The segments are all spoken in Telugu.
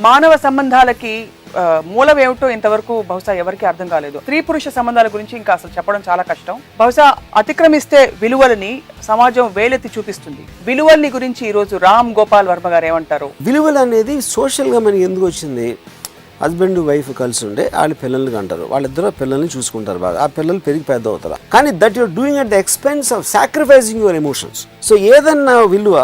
మానవ సంబంధాలకి మూలం ఏమిటో ఇంతవరకు బహుశా ఎవరికి అర్థం కాలేదు. స్త్రీ పురుష సంబంధాల గురించి ఇంకా అసలు చెప్పడం చాలా కష్టం. బహుశా అతిక్రమిస్తే విలువలని సమాజం వేలెత్తి చూపిస్తుంది. విలువల్ని గురించి ఈ రోజు రామ్ గోపాల్ వర్మ గారు ఏమంటారు? విలువలు అనేది సోషల్ గా మనకి ఎందుకు వచ్చింది? హస్బెండ్ వైఫ్ కలిసి ఉంటే వాళ్ళు పిల్లల్ని అంటారు, వాళ్ళిద్దరూ పిల్లల్ని చూసుకుంటారు బాగా, ఆ పిల్లలు పెరిగి పెద్ద అవుతారు. కానీ that you're doing at the expense of sacrificing your emotions. So ఏదన్నా విలువ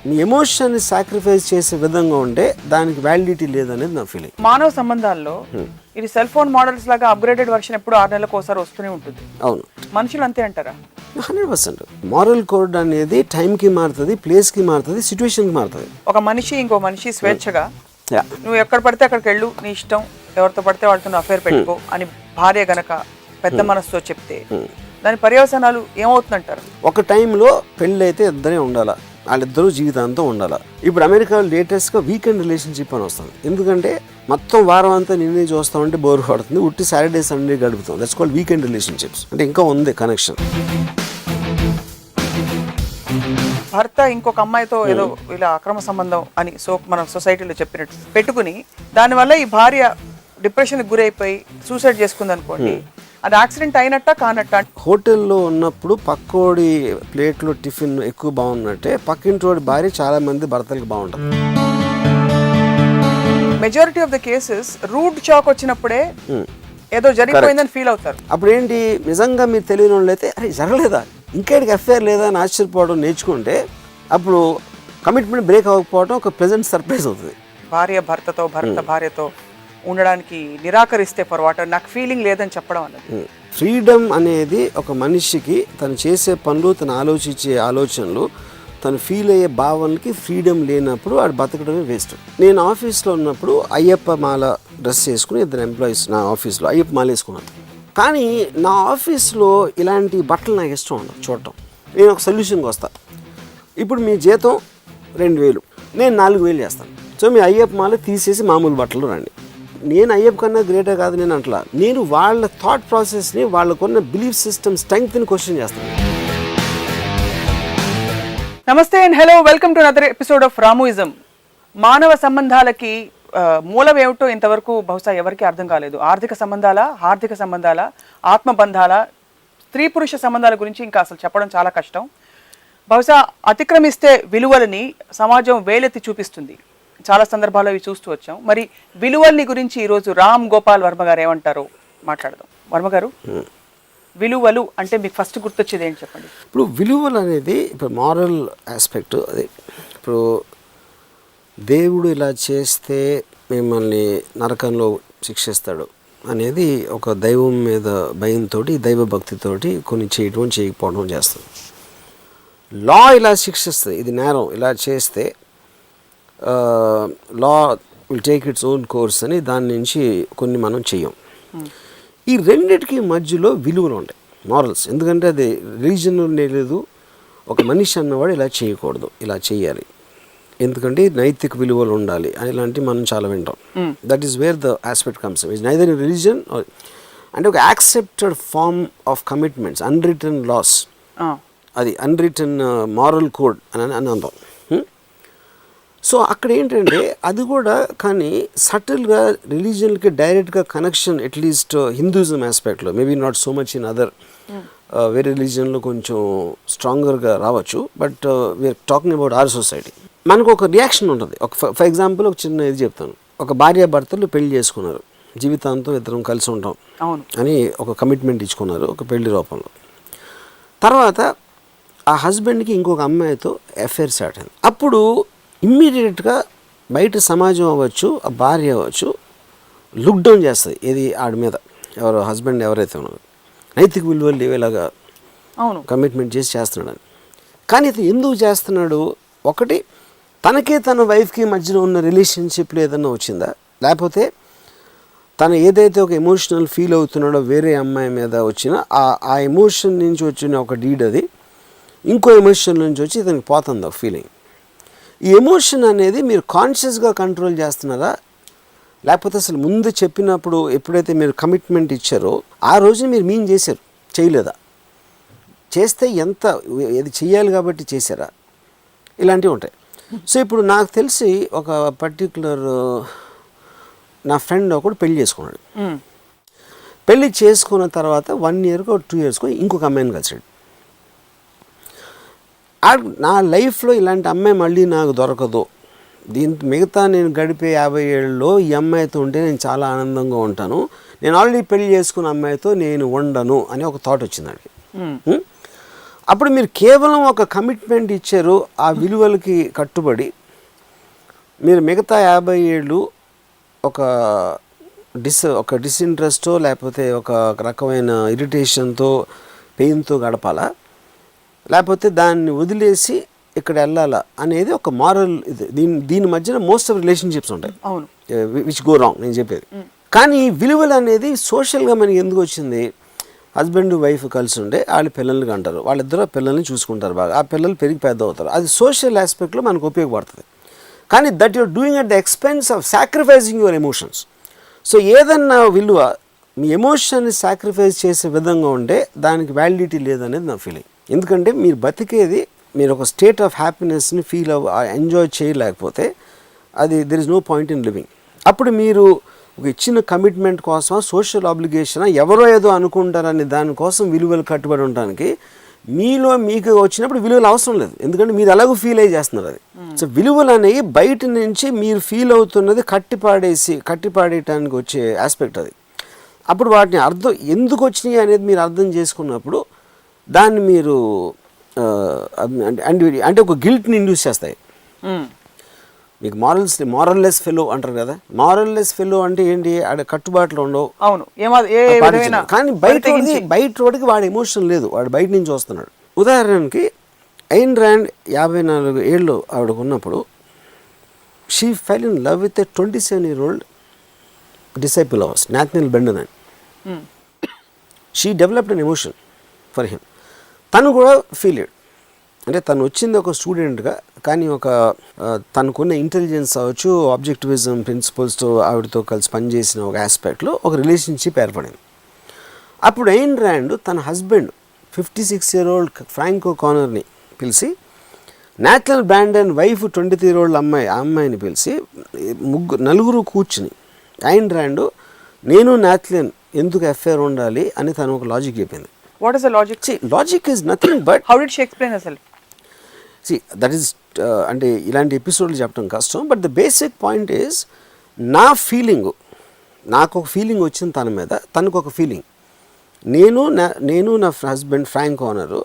మీ ఎమోషన్ సాక్రిఫైస్ చేసే విధంగా ఉంటే దానికి వ్యాలిడిటీ లేదనేది నా ఫీలింగ్. మానవ సంబంధాల్లో ఇది సెల్ ఫోన్ మోడల్స్ లాగా అప్గ్రేడెడ్ వర్షన్ ఎప్పుడు 6 నెలలకు ఒకసారి వస్తూనే ఉంటుంది. అవును, మనుషులు అంతే అంటారా? 100%. మారల్ కోడ్ అనేది టైంకి మారుతుంది, ప్లేస్కి మారుతుంది, సిచ్యువేషన్కి మారుతుంది. ఒక మనిషి ఇంకో మనిషి స్వేచ్ఛగా నువ్వు ఎక్కడ పడితే అక్కడికి వెళ్ళు, నీ ఇష్టం, ఎవరితో పడితే వాళ్ళతో అఫేర్ పెట్టుకో అని భార్య గనక పెద్ద మనసుతో చెప్తే దాని పర్యవసానాలు ఏమవుతుందంటారు? ఒక టైంలో పెళ్ళి అయితే ఇద్దరే ఉండాలా, వాళ్ళిద్దరూ జీవితాంతం ఉండాలా. ఇప్పుడు అమెరికాలో లేటెస్ట్గా వీకెండ్ రిలేషన్షిప్ అని వస్తుంది. ఎందుకంటే మొత్తం వారం అంతా నిన్నే చూస్తామంటే బోర్ పడుతుంది, ఉట్టి సాటర్డే సండే గడుపుతాం. That's called weekend relationships. అంటే ఇంకా ఉంది కనెక్షన్. భర్త ఇంకొక అమ్మాయితో ఏదో ఇలా అక్రమ సంబంధం అని మన సొసైటీలో చెప్పినట్టు పెట్టుకుని దానివల్ల ఈ భార్య డిప్రెషన్కి గురైపోయి సూసైడ్ చేసుకుంది అనుకోండి, అది యాక్సిడెంట్ అయినట్ట కానట్ట? హోటల్లో ఉన్నప్పుడు పక్కోడి ప్లేట్లో టిఫిన్ ఎక్కువ బాగున్నట్టే పక్కింటోడి భార్య చాలా మంది భర్తలకు బాగుంటుంది. Majority of the cases root shock వచ్చినప్పుడే ఏదో జరిగిపోయిందని ఫీల్ అవుతారు. అప్పుడు ఏంటి, నిజంగా మీరు తెలియని వాళ్ళు అయితే అరే జరగలేదా, ఇంకేటికి అఫేర్ లేదా అని ఆశ్చర్యపోవడం నేర్చుకుంటే అప్పుడు కమిట్మెంట్ బ్రేక్ అవ్వకపోవడం ఒక ప్లెజెంట్ సర్ప్రైజ్ అవుతుంది. భార్య భర్తతో, భర్త భార్యతో ఉండడానికి నిరాకరిస్తే పొరపాటు నాకు ఫీలింగ్ లేదని చెప్పడం అన్నది. ఫ్రీడమ్ అనేది ఒక మనిషికి తను చేసే పనులు, తను ఆలోచించే ఆలోచనలు, తను ఫీల్ అయ్యే భావనలకి ఫ్రీడమ్ లేనప్పుడు వాడు బతకడమే వేస్ట్. నేను ఆఫీస్లో ఉన్నప్పుడు అయ్యప్ప మాల డ్రెస్ వేసుకుని 2 ఎంప్లాయీస్ నా ఆఫీస్లో అయ్యప్ప మాల వేసుకున్నాను. కానీ నా ఆఫీస్లో ఇలాంటి బట్టలు నాకు ఇష్టం ఉండదు చూడటం. నేను ఒక సొల్యూషన్కి వస్తాను. ఇప్పుడు మీ జీతం 2000, నేను 4000 చేస్తాను. సో మీ అయ్యప్ప మాల తీసేసి మామూలు బట్టలు రండి. నేను అయ్యప్ప కన్నా గ్రేటర్ కాదు నేను అట్లా. నేను వాళ్ళ థాట్ ప్రాసెస్ని, వాళ్ళకున్న బిలీఫ్ సిస్టమ్ స్ట్రెంగ్త్ని క్వశ్చన్ చేస్తాను. నమస్తే and hello, welcome to another episode of Ramuism. మానవ సంబంధాలకి మూలం ఏమిటో ఇంతవరకు బహుశా ఎవరికి అర్థం కాలేదు. ఆర్థిక సంబంధాల, ఆత్మబంధాల, స్త్రీ పురుష సంబంధాల గురించి ఇంకా అసలు చెప్పడం చాలా కష్టం. బహుశా అతిక్రమిస్తే విలువలని సమాజం వేలెత్తి చూపిస్తుంది. చాలా సందర్భాల్లో ఇవి చూస్తూ వచ్చాం. మరి విలువల్ని గురించి ఈరోజు రామ్ గోపాల్ వర్మ గారు ఏమంటారో మాట్లాడదాం. వర్మ గారు, విలువలు అంటే మీకు ఫస్ట్ గుర్తొచ్చేది ఏంటి చెప్పండి? ఇప్పుడు విలువలు అనేది ఇప్పుడు మారల్ ఆస్పెక్ట్. అది ఇప్పుడు దేవుడు ఇలా చేస్తే మిమ్మల్ని నరకంలో శిక్షిస్తాడు అనేది ఒక దైవం మీద భయంతో, దైవ భక్తితోటి కొన్ని చేయటం చేయకపోవడం చేస్తుంది. లా ఇలా శిక్షిస్తుంది, ఇది నేరం, ఇలా చేస్తే law will take its own course అని దాని నుంచి కొన్ని మనం చెయ్యం. ఈ రెండిటికి మధ్యలో విలువలు ఉంటాయి, మారల్స్. ఎందుకంటే అది రిలీజన్ లేదు, ఒక మనిషి అన్నవాడు ఇలా చేయకూడదు, ఇలా చేయాలి, ఎందుకంటే నైతిక విలువలు ఉండాలి ఇలాంటివి మనం చాలా వింటాం. That is where the aspect comes. It's neither in religion అంటే ఒక accepted form of commitments, unwritten laws, అది అన్రిటన్ మారల్ కోడ్ అని అందాం. సో అక్కడ ఏంటంటే అది కూడా కానీ సటిల్గా రిలీజియన్కి డైరెక్ట్గా కనెక్షన్, అట్లీస్ట్ హిందూయిజం ఆస్పెక్ట్లో, maybe not so much in other వేరే రిలీజియన్లో కొంచెం స్ట్రాంగర్గా రావచ్చు. But we're talking about our society. మనకు ఒక రియాక్షన్ ఉంటుంది. ఒక ఫర్ ఎగ్జాంపుల్ ఒక చిన్న ఇది చెప్తాను. ఒక భార్యాభర్తలు పెళ్లి చేసుకున్నారు, జీవితాంతం ఇద్దరం కలిసి ఉంటాం అని ఒక కమిట్మెంట్ ఇచ్చుకున్నారు ఒక పెళ్లి రూపంలో. తర్వాత ఆ హస్బెండ్కి ఇంకొక అమ్మాయితో అఫేర్ స్టార్ట్ అయింది. అప్పుడు ఇమ్మీడియట్గా బయట సమాజం అవ్వచ్చు, ఆ భార్య అవ్వచ్చు, లుక్ డౌన్ చేస్తుంది ఏది ఆడి మీద, ఎవరు హస్బెండ్ ఎవరైతే ఉన్నారో, నైతిక విలువలు లేవేలాగా కమిట్మెంట్ చేస్తున్నాడని. కానీ ఇది ఎందుకు చేస్తున్నాడు? ఒకటి, తనకే తన వైఫ్కి మధ్యలో ఉన్న రిలేషన్షిప్లో ఏదన్నా వచ్చిందా, లేకపోతే తను ఏదైతే ఒక ఎమోషనల్ ఫీల్ అవుతున్నాడో వేరే అమ్మాయి మీద వచ్చిన ఆ ఎమోషన్ నుంచి వచ్చిన ఒక డీడ్, అది ఇంకో ఎమోషన్ నుంచి వచ్చి ఇతనికి పోతుంది ఒక ఫీలింగ్. ఈ ఎమోషన్ అనేది మీరు కాన్షియస్గా కంట్రోల్ చేస్తున్నారా, లేకపోతే అసలు ముందు చెప్పినప్పుడు ఎప్పుడైతే మీరు కమిట్మెంట్ ఇచ్చారో ఆ రోజున మీరు మీన్ చేశారు, చేయలేదా, చేస్తే ఎంత ఇది చెయ్యాలి కాబట్టి చేశారా, ఇలాంటివి ఉంటాయి. సో ఇప్పుడు నాకు తెలిసి ఒక పర్టికులర్ నా ఫ్రెండ్ ఒకడు పెళ్లి చేసుకున్నాడు. పెళ్లి చేసుకున్న తర్వాత 1 yearకో 2 yearsకో ఇంకొక అమ్మాయిని కలిసాడు. నా లైఫ్లో ఇలాంటి అమ్మాయి మళ్ళీ నాకు దొరకదు, మిగతా నేను గడిపే 50 ఏళ్ళలో ఈ అమ్మాయితో ఉంటే నేను చాలా ఆనందంగా ఉంటాను, నేను ఆల్రెడీ పెళ్లి చేసుకున్న అమ్మాయితో నేను ఉండను అని ఒక థాట్ వచ్చిందండి. అప్పుడు మీరు కేవలం ఒక కమిట్మెంట్ ఇచ్చారు, ఆ విలువలకి కట్టుబడి మీరు మిగతా 50 ఏళ్ళు ఒక డిస్ఇంట్రెస్టో లేకపోతే ఒక రకమైన ఇరిటేషన్తో పెయిన్తో గడపాలా, లేకపోతే దాన్ని వదిలేసి ఇక్కడ వెళ్ళాలా అనేది ఒక మారల్ ఇది. దీని మధ్యన మోస్ట్ ఆఫ్ రిలేషన్షిప్స్ ఉంటాయి, విచ్ గో రాంగ్ నేను చెప్పేది. కానీ విలువలు అనేది సోషల్గా మనకి ఎందుకు వచ్చింది? హస్బెండ్ వైఫ్ కలిసి ఉండే వాళ్ళు పిల్లల్ని కంటారు, వాళ్ళిద్దరూ పిల్లల్ని చూసుకుంటారు బాగా, ఆ పిల్లలు పెరిగి పెద్ద అవుతారు, అది సోషల్ ఆస్పెక్ట్లో మనకు ఉపయోగపడుతుంది. కానీ that you're doing at the expense of sacrificing your emotions. So ఏదన్నా విలువ మీ ఎమోషన్ని సాక్రిఫైస్ చేసే విధంగా ఉంటే దానికి వ్యాలిడిటీ లేదనేది నా ఫీలింగ్. ఎందుకంటే మీరు బతికేది మీరు ఒక స్టేట్ ఆఫ్ హ్యాపీనెస్ని ఫీల్ ఎంజాయ్ చేయలేకపోతే అది there is no point in living. అప్పుడు మీరు ఒక ఇచ్చిన కమిట్మెంట్ కోసం సోషల్ ఆబ్లిగేషన్ ఎవరో ఏదో అనుకుంటారని దానికోసం విలువలు కట్టుబడి ఉండడానికి మీలో మీకు వచ్చినప్పుడు విలువలు అవసరం లేదు, ఎందుకంటే మీరు ఎలాగో ఫీల్ అయ్యి చేస్తున్నారు అది. సో విలువలు అనేవి బయట నుంచి మీరు ఫీల్ అవుతున్నది కట్టిపాడేయటానికి వచ్చే ఆస్పెక్ట్ అది. అప్పుడు వాటిని అర్థం ఎందుకు వచ్చినాయి అనేది మీరు అర్థం చేసుకున్నప్పుడు దాన్ని మీరు అంటే ఒక గిల్ట్ని ఇండ్యూస్ చేస్తాయి. మీకు మారల్లెస్ ఫెలో అంటారు కదా, మారల్లెస్ ఫెలో అంటే ఏంటి? ఆడ కట్టుబాట్లు ఉండవు. అవును, కానీ బయట వాడికి వాడి ఎమోషన్ లేదు, వాడు బయట నుంచి వస్తున్నాడు. ఉదాహరణకి ఐన్ ర్యాండ్ 54 ఏళ్ళు ఆవిడకు ఉన్నప్పుడు she fell in love with a 27-year-old disciple of ours, Nathaniel Bendenan. She developed an emotion for him. తను కూడా ఫీల్ అయ్యాడు, అంటే తను వచ్చింది ఒక స్టూడెంట్గా, కానీ తనకున్న ఇంటెలిజెన్స్ అవ్వచ్చు, ఆబ్జెక్టివిజం ప్రిన్సిపల్స్తో ఆవిడతో కలిసి పనిచేసిన ఒక ఆస్పెక్ట్లో ఒక రిలేషన్షిప్ ఏర్పడింది. అప్పుడు ఐన్ ర్యాండ్ తన హస్బెండ్ 56-year-old ఫ్రాంకో కానర్ని పిలిచి, నాథనల్ బ్రాండన్ వైఫ్ 23-year-old అమ్మాయిని పిలిచి నలుగురు కూర్చుని ఐన్ ర్యాండ్ నేను నాథ్లిన్ ఎందుకు అఫేర్ ఉండాలి అని తను ఒక లాజిక్ చెప్పింది. What is the logic? See, logic is nothing but... How did she explain herself? See, that is, అంటే ఇలాంటి ఎపిసోడ్లు చెప్పడం కష్టం, but the basic point is నాకు ఒక ఫీలింగ్ వచ్చింది తన మీద, తనకు ఒక ఫీలింగ్. నేను నా husband frank owner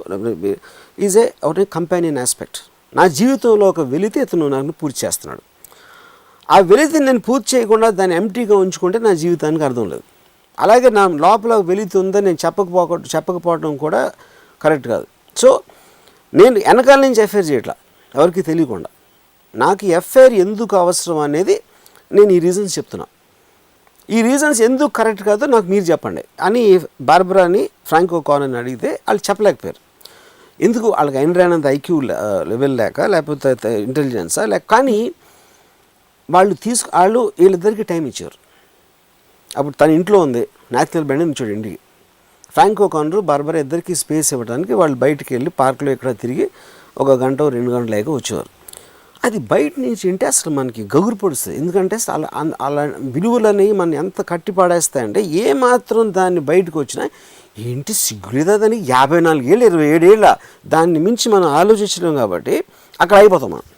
is a companion aspect. నా జీవితంలో ఒక వెలితి ఇతను నాకు పూర్తి చేస్తున్నాడు. ఆ వెలితిని నేను పూర్తి చేయకుండా దాన్ని ఎంప్టీగా ఉంచుకుంటే నా జీవితానికి అర్థం లేదు. అలాగే నా లోపల వెళుతుందని నేను చెప్పకపోవడం కూడా కరెక్ట్ కాదు. సో నేను వెనకాల నుంచి ఎఫ్ఐఆర్ చేయట్లా, ఎవరికి తెలియకుండా. నాకు ఎఫ్ఐఆర్ ఎందుకు అవసరం అనేది నేను ఈ రీజన్స్ చెప్తున్నా. ఈ రీజన్స్ ఎందుకు కరెక్ట్ కాదో నాకు మీరు చెప్పండి అని బార్బరాని ఫ్రాంకో కానర్ని అడిగితే వాళ్ళు చెప్పలేకపోయారు. ఎందుకు? వాళ్ళకి ఐన్ ర్యాండ్ అంత ఐక్యూ లెవెల్ లేకపోతే ఇంటెలిజెన్సా కానీ వాళ్ళు వీళ్ళిద్దరికి టైం ఇచ్చారు. అప్పుడు తన ఇంట్లో ఉంది, నాథనల్ బ్రాండన్ వచ్చాడు ఇంటికి. ఫ్రాంకో కానర్ బార్బరా ఇద్దరికి స్పేస్ ఇవ్వడానికి వాళ్ళు బయటికి వెళ్ళి పార్క్లో ఇక్కడ తిరిగి 1 గంట 2 గంటలు వచ్చేవారు. అది బయట నుంచి వింటే అసలు మనకి గగురు పొడుస్తుంది. ఎందుకంటే అలా విలువలు అనేవి మనం ఎంత కట్టిపాడేస్తాయంటే ఏమాత్రం దాన్ని బయటకు వచ్చినా ఏంటి సిగ్గులేదా దానికి 54 ఏళ్ళు 27 ఏళ్ళ దాన్ని మించి మనం ఆలోచించడం కాబట్టి అక్కడ అయిపోతాం మనం.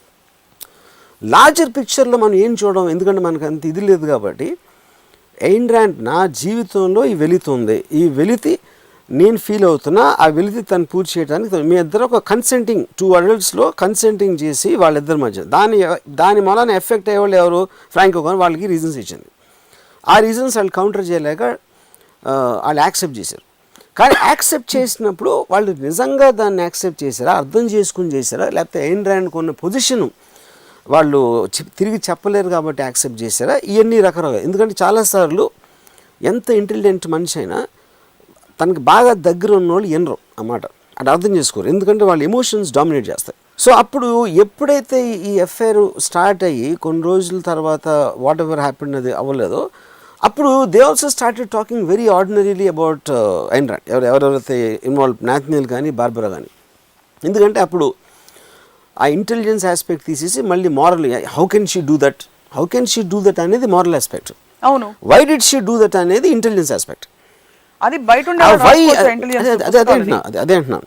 లార్జర్ పిక్చర్లో మనం ఏం చూడడం, ఎందుకంటే మనకు అంత ఇది లేదు కాబట్టి. ఐన్ ర్యాండ్ నా జీవితంలో ఈ వెలితి ఉంది, ఈ వెలితి నేను ఫీల్ అవుతున్నా, ఆ వెలితి తను పూర్తి చేయడానికి మీ ఇద్దరు ఒక కన్సెంటింగ్ 2 adultsలో కన్సెంటింగ్ చేసి వాళ్ళిద్దరి మధ్య దాని మూలాన ఎఫెక్ట్ అయ్యేవాళ్ళు ఎవరు? ఫ్రాంకో కానర్ వాళ్ళకి రీజన్స్ ఇచ్చింది. ఆ రీజన్స్ వాళ్ళు కౌంటర్ చేయలేక వాళ్ళు యాక్సెప్ట్ చేశారు. కానీ యాక్సెప్ట్ చేసినప్పుడు వాళ్ళు నిజంగా దాన్ని యాక్సెప్ట్ చేశారా, అర్థం చేసుకుని చేశారా, లేకపోతే ఐన్ ర్యాండ్కి ఉన్న పొజిషను వాళ్ళు తిరిగి చెప్పలేరు కాబట్టి యాక్సెప్ట్ చేశారా, ఇవన్నీ రకరకాల. ఎందుకంటే చాలాసార్లు ఎంత ఇంటెలిజెంట్ మనిషి అయినా తనకి బాగా దగ్గర ఉన్న వాళ్ళు ఎనరు అన్నమాట, అది అర్థం చేసుకోరు, ఎందుకంటే వాళ్ళ ఎమోషన్స్ డామినేట్ చేస్తాయి. సో అప్పుడు ఎప్పుడైతే ఈ ఎఫ్ఐఆర్ స్టార్ట్ అయ్యి కొన్ని రోజుల తర్వాత వాట్ ఎవర్ హ్యాపెండ్ అది అవ్వలేదో, అప్పుడు they also started talking very ordinarily about Ayn Rand, ఎవరెవరైతే ఇన్వాల్వ్, నాథనల్ కానీ బార్బరా కానీ. ఎందుకంటే అప్పుడు ఆ ఇంటెలిజెన్స్ ఆస్పెక్ట్ తీసేసి మళ్ళీ moral, how can she do that అనేది మారల్ ఆస్పెక్ట్. అవును, why did she do that అనేది ఇంటెలిజెన్స్ ఆస్పెక్ట్. అది బయట అదే అంటున్నాను,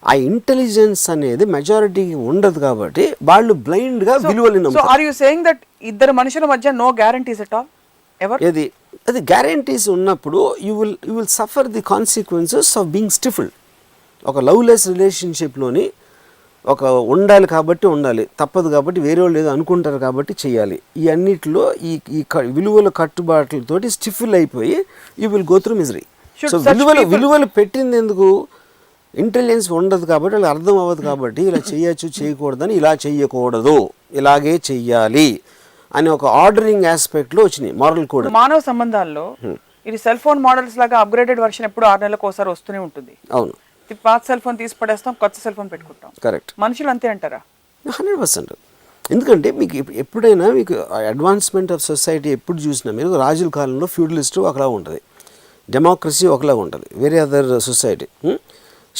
ఆ ఇంటెలిజెన్స్ అనేది మెజారిటీకి ఉండదు కాబట్టి వాళ్ళు బ్లైండ్ గా విలువలు so are you saying that ఇద్దరు మనుషుల మధ్య no guarantees at all ever? అది గ్యారంటీస్ ఉన్నప్పుడు you will suffer the consequences of being stifled. ఒక లవ్లెస్ రిలేషన్షిప్లోని ఒక ఉండాలి కాబట్టి ఉండాలి, తప్పదు కాబట్టి వేరే వాళ్ళు ఏదో అనుకుంటారు కాబట్టి చేయాలి, ఈ అన్నిటిలో ఈ విలువల కట్టుబాట్లతోటి స్టిఫుల్ అయిపోయి you will go through misery. So విలువలు పెట్టింది ఎందుకు? ఇంటెలిజెన్స్ ఉండదు కాబట్టి వాళ్ళకి అర్థం అవ్వదు కాబట్టి ఇలా చేయొచ్చు చేయకూడదని, ఇలా చెయ్యకూడదు ఇలాగే చెయ్యాలి అని ఒక ఆర్డరింగ్ ఆస్పెక్ట్లో వచ్చినాయి మారల్ కోడ్. మానవ సంబంధాల్లో ఇది సెల్ ఫోన్ మోడల్స్ లాగా అప్గ్రేడెడ్ వర్షన్ ఎప్పుడు 6 నెలలకు ఒకసారి వస్తూనే ఉంటుంది. అవును, పాత సెల్ ఫోన్ తీసి పడేస్తాం, కొత్త సెల్ ఫోన్ పెట్టుకుంటాం. కరెక్ట్. మనుషులు అంతే అంటారా? 100%. ఎందుకంటే మీకు ఎప్పుడైనా మీకు అడ్వాన్స్మెంట్ ఆఫ్ సొసైటీ ఎప్పుడు చూసినా మీరు రాజుల కాలంలో ఫ్యూడలిస్ట్ ఒకలా ఉంటుంది, డెమోక్రసీ ఒకలా ఉంటుంది, వేరే అదర్ సొసైటీ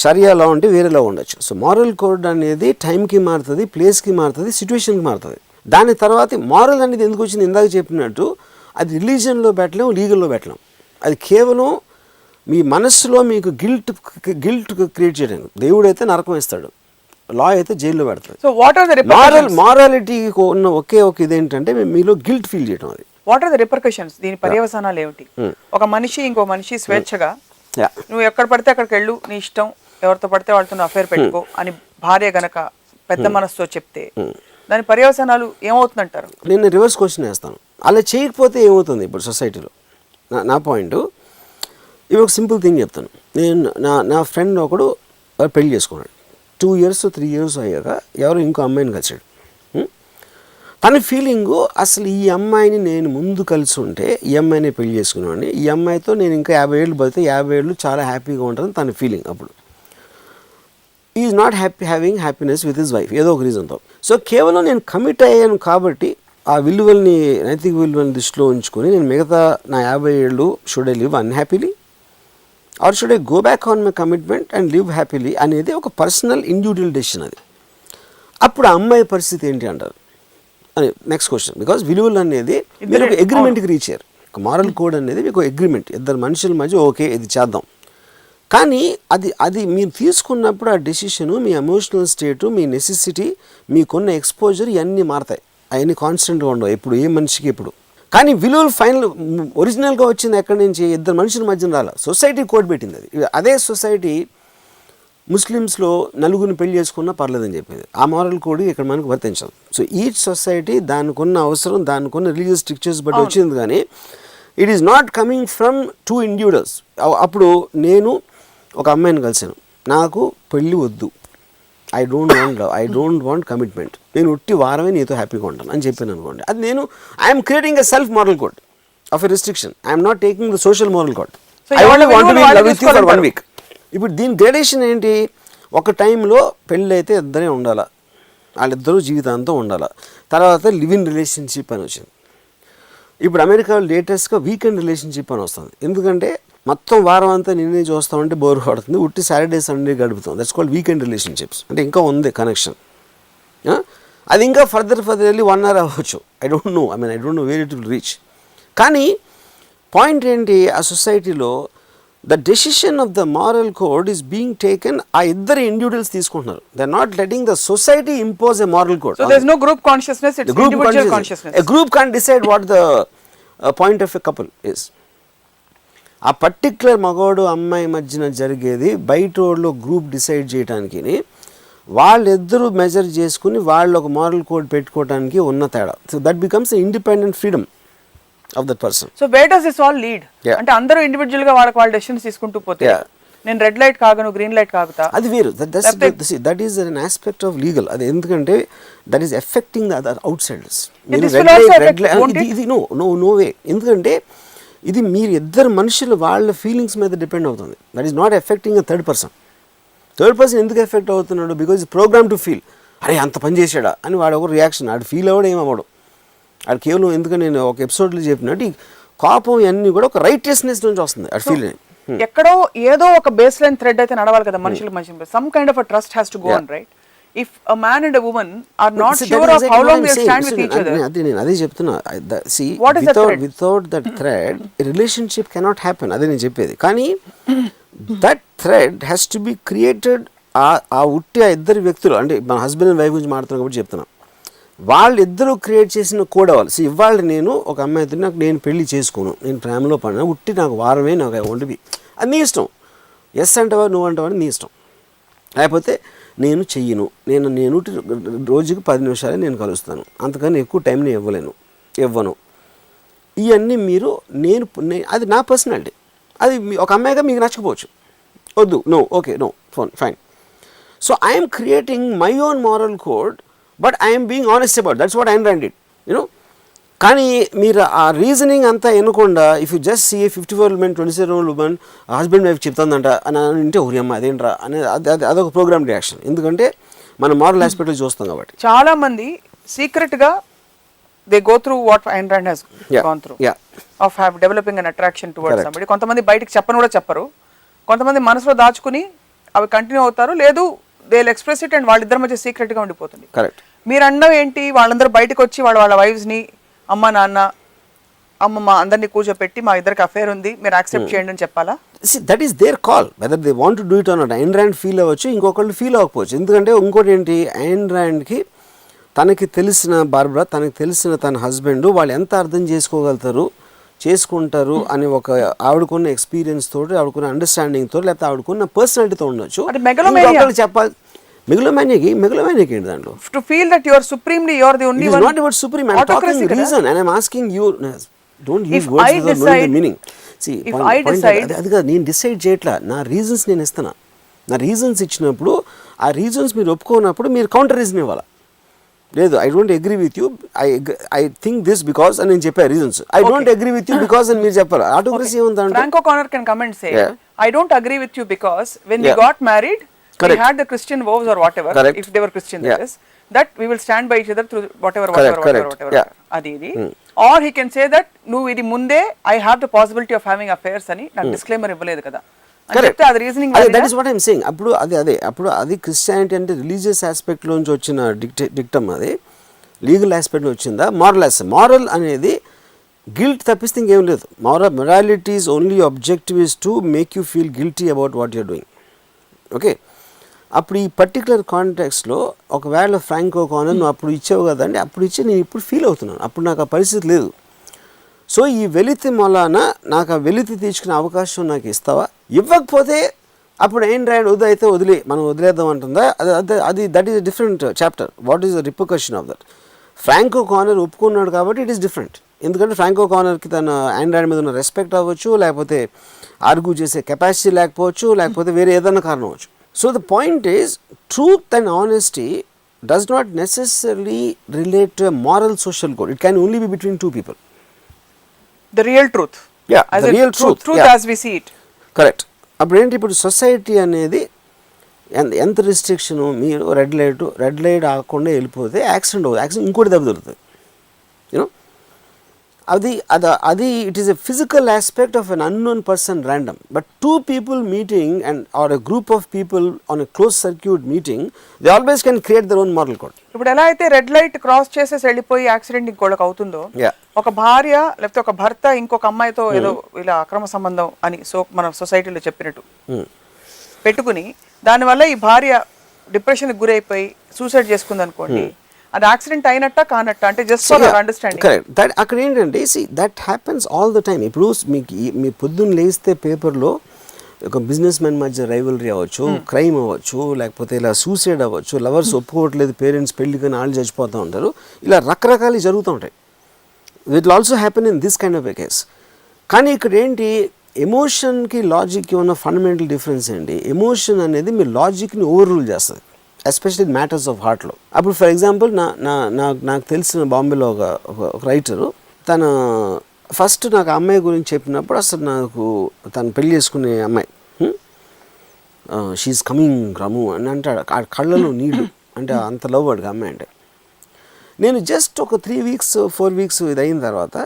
షరియా లా ఉంటే వేరేలా ఉండొచ్చు. సో మారల్ కోడ్ అనేది టైంకి మారుతుంది, ప్లేస్కి మారుతుంది, సిచ్యువేషన్కి మారుతుంది. దాని తర్వాత మారల్ అనేది ఎందుకు వచ్చింది? ఇందాక చెప్పినట్టు అది రిలీజన్లో పెట్టలేం, లీగల్లో పెట్టలేం. అది కేవలం మీ మనస్సులో మీకు గిల్ట్ క్రియేట్ చేయడానికి. దేవుడు అయితే నరకం ఇస్తాడు, లా అయితే జైల్లో పెడతాడు. సో వాట్ ఆర్ ద మారాలిటీకి ఉన్న ఒకే ఒక ఇదేంటంటే మీలో గిల్ట్ ఫీల్ చేయడం. అది వాట్ ఆర్ ద రిపర్కషన్స్? దీని పర్యవసానాలు ఏమిటి? ఒక మనిషి ఇంకో మనిషి స్వేచ్ఛగా నువ్వు ఎక్కడ పడితే అక్కడికి వెళ్ళు, నీ ఇష్టం, ఎవరితో పడితే వాళ్ళతో అఫేర్ పెట్టుకో అని భార్య గనక పెద్ద మనసుతో చెప్తే దాని పర్యవసానాలు ఏమవుతుందంటారు? నేను రివర్స్ క్వశ్చన్ వేస్తాను, అలా చేయకపోతే ఏమవుతుంది ఇప్పుడు సొసైటీలో? నా పాయింట్ ఇవి ఒక సింపుల్ థింగ్ చెప్తాను. నేను నా ఫ్రెండ్ ఒకడు పెళ్లి చేసుకున్నాడు, 2 years 3 years అయ్యాక ఎవరు ఇంకో అమ్మాయిని కలిసాడు. తన ఫీలింగు అసలు ఈ అమ్మాయిని నేను ముందు కలిసి ఉంటే ఈ అమ్మాయిని పెళ్లి చేసుకునేవాడిని, ఈ అమ్మాయితో నేను ఇంకా 50 ఏళ్ళు బతితే 50 ఏళ్ళు చాలా హ్యాపీగా ఉంటుందని తన ఫీలింగ్. అప్పుడు is not having happiness with his wife ఏదో ఒక రీజన్తో. సో కేవలం నేను కమిట్ అయ్యాను కాబట్టి ఆ విలువల్ని, నైతిక విలువల్ని దృష్టిలో ఉంచుకొని నేను మిగతా నా 50 ఏళ్ళు should I live unhappily or should I go back on my commitment and live happily అనేది ఒక పర్సనల్ ఇండివిజువల్ డెసిషన్. అది అప్పుడు ఆ అమ్మాయి పరిస్థితి ఏంటి అంటారు అని నెక్స్ట్ క్వశ్చన్. బికాజ్ విలువలు అనేది మీరు ఒక అగ్రిమెంట్కి రీచ్ అయ్యారు. ఒక మారల్ కోడ్ అనేది మీకు అగ్రిమెంట్, ఇద్దరు మనుషుల మధ్య ఓకే ఇది చేద్దాం. కానీ అది మీరు తీసుకున్నప్పుడు ఆ డెసిషను, మీ ఎమోషనల్ స్టేటు, మీ నెసెసిటీ, మీకున్న ఎక్స్పోజర్ ఇవన్నీ మారతాయి. అవన్నీ కాన్స్టెంట్గా ఉండవు ఎప్పుడు, ఏ మనిషికి ఎప్పుడు. కానీ విలువలు ఫైనల్ ఒరిజినల్గా వచ్చింది ఎక్కడి నుంచి? ఇద్దరు మనుషుల మధ్యన రాల, సొసైటీ కోడ్ పెట్టింది. అది అదే సొసైటీ ముస్లిమ్స్లో నలుగురిని పెళ్లి చేసుకున్నా పర్లేదని చెప్పేది. ఆ మారల్ కోడ్ ఇక్కడ మనకు వర్తించదు. సో ఈచ్ సొసైటీ దానికి ఉన్న అవసరం, దానికి ఉన్న రిలీజియస్ స్ట్రిక్చర్స్ బట్టి వచ్చింది. కానీ it is not coming from 2 individuals. అప్పుడు నేను ఒక అమ్మాయిని కలిసాను, నాకు పెళ్ళి వద్దు, ఐ డోంట్ వాంట్ కమిట్మెంట్, నేను ఉట్టి వారమే నీతో హ్యాపీగా ఉంటాను అని చెప్పాను అనుకోండి. అది నేను I'm creating a self moral code of a restriction. I'm not taking the social moral code. I only want to be in love with you for 1 week. ఇప్పుడు దీని గ్రేడేషన్ ఏంటి? ఒక టైంలో పెళ్ళి అయితే ఇద్దరే ఉండాలా, వాళ్ళిద్దరూ జీవితాంతం ఉండాలా. తర్వాత లివ్ ఇన్ రిలేషన్షిప్ అని వచ్చింది. ఇప్పుడు అమెరికాలో లేటెస్ట్గా వీకెండ్ రిలేషన్షిప్ అని వస్తుంది. ఎందుకంటే మొత్తం వారం అంతా నిన్నే చూస్తామంటే బోర్ పడుతుంది, ఉట్టి సాటర్డే సండే గడుపుతాం. That's called weekend relationships. అంటే ఇంకా ఉంది కనెక్షన్. అది ఇంకా ఫర్దర్ వెళ్ళి 1 hour అవ్వచ్చు. I don't know where it will reach. కానీ పాయింట్ ఏంటి? ఆ సొసైటీలో the decision of the moral code is being taken. ఆ ఇద్దరు ఇండివిజువల్స్ తీసుకుంటున్నారు. They are not letting the society impose a moral code. So there is no group consciousness, it's individual consciousness. A group can't decide what the point of a couple is. ఆ పర్టిక్యులర్ మగవాడు అమ్మాయి మధ్యన జరిగేది బయట వాళ్ళు గ్రూప్ డిసైడ్ చేయడానికి, వాళ్ళిద్దరూ మెజర్ చేసుకుని వాళ్ళు ఒక మారల్ కోడ్ పెట్టుకోవడానికి ఉన్న తేడా. So that becomes independent freedom of that person. So where does this all lead? అంటే అందరూ ఇండివిడ్యువల్ గా వాళ్ళ డెసిషన్స్ తీసుకుంటూ పోతే నేను రెడ్ లైట్ కాగను, గ్రీన్ లైట్ కాగుతా, అది వేరు. That is an aspect of legal. అది ఎందుకంటే that is affecting the other outsiders. ఇది నో వే. ఎందుకంటే ఇది మీరు ఇద్దరు మనుషులు వాళ్ళ ఫీలింగ్స్ మీద డిపెండ్ అవుతుంది. That is not effecting a third person. ఎందుకు ఎఫెక్ట్ అవుతున్నాడు? బికాజ్ ప్రోగ్రామ్ టు ఫీల్, అరే అంత పని చేశాడా అని వాడు ఒక రియాక్షన్. ఆడు ఫీల్ అవ్వడం ఏమవ్వడం, ఆడు కేవలం ఎందుకంటే నేను ఒక ఎపిసోడ్లో చెప్పినట్టు ఈ కోపం ఇవన్నీ కూడా ఒక రైటియస్నెస్ నుంచి వస్తుంది. ఆడు ఫీల్ ఎక్కడో ఏదో ఒక బేస్ లైన్ థ్రెడ్ అయితే నడవాలి కదా మనుషుల మధ్య. Some kind of a trust has to go on, right? if a man and a woman are not See, sure that is of exactly how what long I'm they'll saying. stand with See, each other, నేను అదే చెప్తున్నా. See, what is the thread? without that thread, a relationship cannot happen. అదే నేను చెప్పేది. కానీ that thread has to be created. ఆ ఉట్టి ఆ ఇద్దరు వ్యక్తులు, అంటే మన హస్బెండ్ అండ్ వైఫ్ గురించి మాట్లాడుతున్నాం కాబట్టి చెప్తున్నా, వాళ్ళిద్దరూ క్రియేట్ చేసిన కోడ్ అవ్వాలి. సో ఇవాళ నేను ఒక అమ్మాయితో నాకు నేను పెళ్లి చేసుకోను, నేను ప్రేమలో పడినా, ఉట్టి నాకు వారమే నాకు వంటివి, అది నీ ఇష్టం. ఎస్ అంటవా నువ్వు అంటవా నీ ఇష్టం. లేకపోతే నేను చెయ్యను, నేను రోజుకి 10 నిమిషాలే నేను కలుస్తాను, అంతకని ఎక్కువ టైం నేను ఇవ్వను. ఇవన్నీ మీరు అది నా పర్సనాలిటీ. అది ఒక అమ్మాయిగా మీకు నచ్చకపోవచ్చు, వద్దు, no, okay, no, fine. So I'm creating my own moral code, but I'm being honest about that's what I'm right, you know. కానీ మీరు ఆ రీజనింగ్ అంతా ఎనకుండా, if you just see 54 men 27 women husband wife చెప్తుందంట అని అంటే అమ్మ అదేంట్రా అనేది అదొక ప్రోగ్రామ్ రియాక్షన్. ఎందుకంటే మనం మారల్ ఆస్పెక్ట్లో చూస్తాం కాబట్టి. చాలా మంది సీక్రెట్ గా they go through what Ayn Rand has gone through of developing an attraction towards somebody. కొంతమంది బయటికి చెప్పను కూడా చెప్పరు, కొంతమంది మనసులో దాచుకుని అవి కంటిన్యూ అవుతారు, లేదు they will express it and వాళ్ళిద్దరి మధ్య సీక్రెట్ గా ఉండిపోతుంది. కరెక్ట్. మీరు అన్నం ఏంటి, వాళ్ళందరూ బయటకు వచ్చి వాళ్ళ వైఫ్స్ ని, అమ్మ నాన్న అమ్మమ్మ అందరినీ కూర్చోపెట్టి మా ఇద్దరికి అఫేర్ ఉంది మీరు యాక్సెప్ట్ చేయండి అని చెప్పాలా? See, that is their call, whether they want to do it or not. Ayn Rand feel అవ్వచ్చు, ఇంకొకళ్ళు ఫీల్ అవ్వకపోవచ్చు. ఎందుకంటే ఇంకోటి ఏంటి, Ayn Randకి తనకి తెలిసిన బార్బరా, తనకి తెలిసిన తన హస్బెండ్ వాళ్ళు ఎంత అర్థం చేసుకుంటారు అని ఒక ఆవిడకున్న ఎక్స్పీరియన్స్ తోటి, ఆవిడకున్న అండర్స్టాండింగ్ తోటి, లేకపోతే ఆవిడకున్న పర్సనాలిటీతో ఉండొచ్చు. చెప్పాలి. మెగలోమానియాకి ఏంటి దాంట్లో? To feel that you are supremely you are the only one. Not about supreme, I am talking reason and I am asking you, don't use words without knowing the meaning. అది కాదు, నేను డిసైడ్ చేయట్లా, నా రీజన్స్ నేను ఇస్తున్నా. నా రీజన్స్ ఇచ్చినప్పుడు ఆ రీజన్స్ మీరు ఒప్పుకోనప్పుడు మీరు కౌంటర్ రీజన్ ఇవ్వాలి. లేదు, I don't agree with you, I think this because అని నేను చెప్పా reasons. I don't agree with you because అని మీరు చెప్పారు. ఆటోక్రసీ ఏముందంటే Franco corner can come and say I don't agree with you because when we got married we had the Christian vows or whatever. Correct. If they were Christian, that is, that we will stand by each other through whatever. Adi idi. Or he can say that nu idi munde I have the possibility of having affairs ani na disclaimer ivvaledu kada. Correct. Adi reasoning that is what I am saying. appudu adi Christianity ante religious aspect lonchi ochina dictum, adi legal aspect lo ochinda, moral anedi guilt తప్పిస్తే ఇంకేం లేదు. Morality's only objective is to make you feel guilty about what you are doing. Okay, అప్పుడు ఈ పర్టికులర్ కాంటెక్స్లో ఒకవేళ ఫ్రాంకో కార్నర్ నువ్వు అప్పుడు ఇచ్చావు కదండి, అప్పుడు ఇచ్చి నేను ఇప్పుడు ఫీల్ అవుతున్నాను, అప్పుడు నాకు ఆ పరిస్థితి లేదు. సో ఈ వెలితి మొలాన నాకు ఆ వెలితి తీర్చుకునే అవకాశం నాకు ఇస్తావా? ఇవ్వకపోతే అప్పుడు Ayn Rand అయితే మనం వదిలేద్దాం అంటుందా? అది that is different chapter. What is the repercussion of that? Franco corner ఒప్పుకున్నాడు కాబట్టి ఇట్ ఈస్ డిఫరెంట్. ఎందుకంటే ఫ్రాంకో కార్నర్కి తన Ayn Rand మీద ఉన్న రెస్పెక్ట్ అవ్వచ్చు, లేకపోతే ఆర్గ్యూ చేసే కెపాసిటీ లేకపోవచ్చు, లేకపోతే వేరే ఏదైనా కారణం అవ్వచ్చు. So the point is, truth and honesty does not necessarily relate to a moral social code. It can only be between two people. The real truth. Yeah, as the real truth. Truth as we see it. Correct. అప్పుడు ఏంటి, ఇప్పుడు సొసైటీ అనేది ఎంత రిస్ట్రిక్షన్, మీరు రెడ్ లైట్ ఆగకుండా వెళ్ళిపోతే యాక్సిడెంట్ ఇంకోటి దెబ్బ దొరుకుతుంది. యూనో, అది it is a physical aspect of an unknown person random. But two people meeting and or a group of people on a close circuit meeting, they always can create their own moral code. ఇప్పుడు ఎలా అయితే రెడ్ లైట్ క్రాస్ చేసేసి వెళ్ళిపోయి యాక్సిడెంట్ ఇంకోళ్ళకి అవుతుందో, ఒక భార్య లేకపోతే ఒక భర్త ఇంకొక అమ్మాయితో ఏదో ఇలా అక్రమ సంబంధం అని మన సొసైటీలో చెప్పినట్టు పెట్టుకుని దానివల్ల ఈ భార్య డిప్రెషన్కి గురైపోయి సూసైడ్ చేసుకుంది అనుకోండి, అది యాక్సిడెంట్ అయినట్ట కానట్ట, అంటే just for understanding. Correct. That అక్కడ ఏంటంటే that happens all the time. ఇప్పుడు మీ పొద్దున్న లేస్తే పేపర్లో ఒక బిజినెస్ మ్యాన్ మధ్య రైవలరీ అవ్వచ్చు, క్రైమ్ అవ్వచ్చు, లేకపోతే ఇలా సూసైడ్ అవ్వచ్చు, లవర్స్ ఒప్పుకోవట్లేదు, పేరెంట్స్ పెళ్లికని వాళ్ళు చచ్చిపోతూ ఉంటారు, ఇలా రకరకాలు జరుగుతూ ఉంటాయి. It will also happen in this kind of a case. కానీ ఇక్కడ ఏంటి, ఎమోషన్కి లాజిక్కి ఉన్న ఫండమెంటల్ డిఫరెన్స్ ఏంటి, ఎమోషన్ అనేది మీ లాజిక్ని ఓవర్ రూల్ చేస్తుంది, ఎస్పెషల్లీ ఇన్ మ్యాటర్స్ ఆఫ్ హార్ట్లో. అప్పుడు ఫర్ ఎగ్జాంపుల్ నాకు తెలిసిన బాంబేలో ఒక రైటరు, తన ఫస్ట్ నాకు అమ్మాయి గురించి చెప్పినప్పుడు అసలు నాకు తను పెళ్లి చేసుకునే అమ్మాయి, షీఈస్ కమింగ్ రము అని అంటాడు, ఆ కళ్ళలో నీళ్ళు, అంటే అంత లవ్ వాడికి అమ్మాయి అంటే. నేను జస్ట్ ఒక 3 weeks 4 weeks ఇది అయిన తర్వాత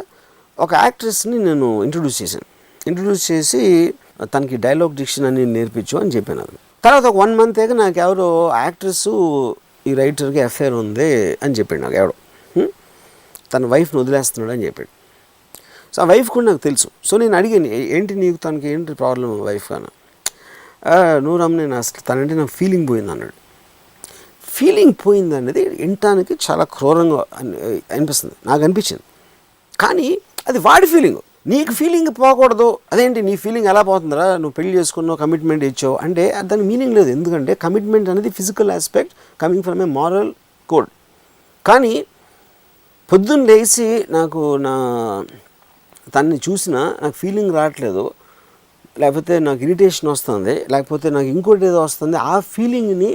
ఒక యాక్ట్రెస్ని నేను ఇంట్రడ్యూస్ చేసి తనకి డైలాగ్ డిక్షన్ అని నేర్పించు అని చెప్పాను. తర్వాత ఒక 1 month నాకు ఎవరో యాక్ట్రెస్ ఈ రైటర్కి అఫైర్ ఉంది అని చెప్పాడు నాకు ఎవడో. తన వైఫ్ని వదిలేస్తున్నాడు అని చెప్పాడు. సో ఆ వైఫ్ కూడా నాకు తెలుసు. సో నేను అడిగాను, ఏంటి నీకు తనకి ఏంటి ప్రాబ్లం వైఫ్ అని. నువ్వు రమ్మ, నేను అసలు తనంటే నాకు ఫీలింగ్ పోయింది అన్నాడు. ఫీలింగ్ పోయింది అనేది వినటానికి చాలా క్రూరంగా అనిపిస్తుంది, నాకు అనిపించింది. కానీ అది వాడి ఫీలింగ్. నీకు ఫీలింగ్ పోకూడదు, అదేంటి నీ ఫీలింగ్ ఎలా పోతుందిరా, నువ్వు పెళ్లి చేసుకున్నావు, కమిట్మెంట్ ఇచ్చావు అంటే దాని మీనింగ్ లేదు. ఎందుకంటే కమిట్మెంట్ అనేది physical aspect coming from A moral code. కానీ పొద్దున్న లేచి నాకు తనని చూసినా నాకు ఫీలింగ్ రావట్లేదు, లేకపోతే నాకు ఇరిటేషన్ వస్తుంది, లేకపోతే నాకు ఇంకోటి ఏదో వస్తుంది, ఆ ఫీలింగ్ని